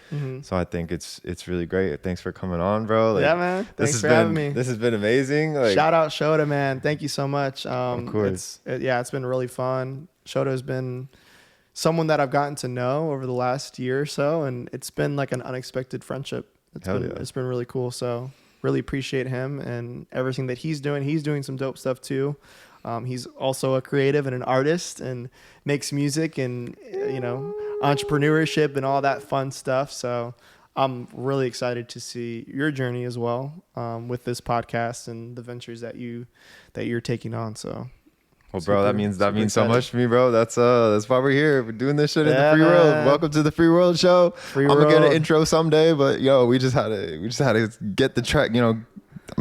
S3: So I think it's really great. Thanks for coming on, bro. Like,
S1: yeah, man. Thanks for having me.
S3: This has been amazing. Like,
S1: shout out Shota, man. Thank you so much.
S3: Of course.
S1: It's been really fun. Shota has been someone that I've gotten to know over the last year or so, and it's been like an unexpected friendship. It's been really cool. So really appreciate him and everything that he's doing. He's doing some dope stuff too. He's also a creative and an artist and makes music and, entrepreneurship and all that fun stuff. So I'm really excited to see your journey as well, with this podcast and the ventures that you're taking on. So,
S3: well, bro, that means so much to me, bro. That's why we're here. We're doing this shit in the free world. Welcome to the Free World Show. I'm gonna get an intro someday, but we just had to get the track. I'm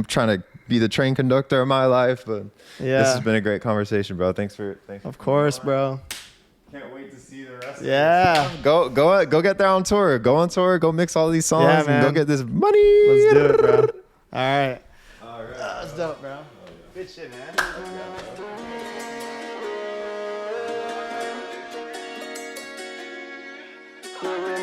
S3: trying to be the train conductor of my life, but this has been a great conversation, bro. Thanks for
S1: of course, bro.
S3: Can't wait to see the rest. Of go get there on tour. Go on tour. Go mix all these songs and go get this money.
S1: Let's do it, bro. All right. That's dope, bro. Good shit, man. Let's go.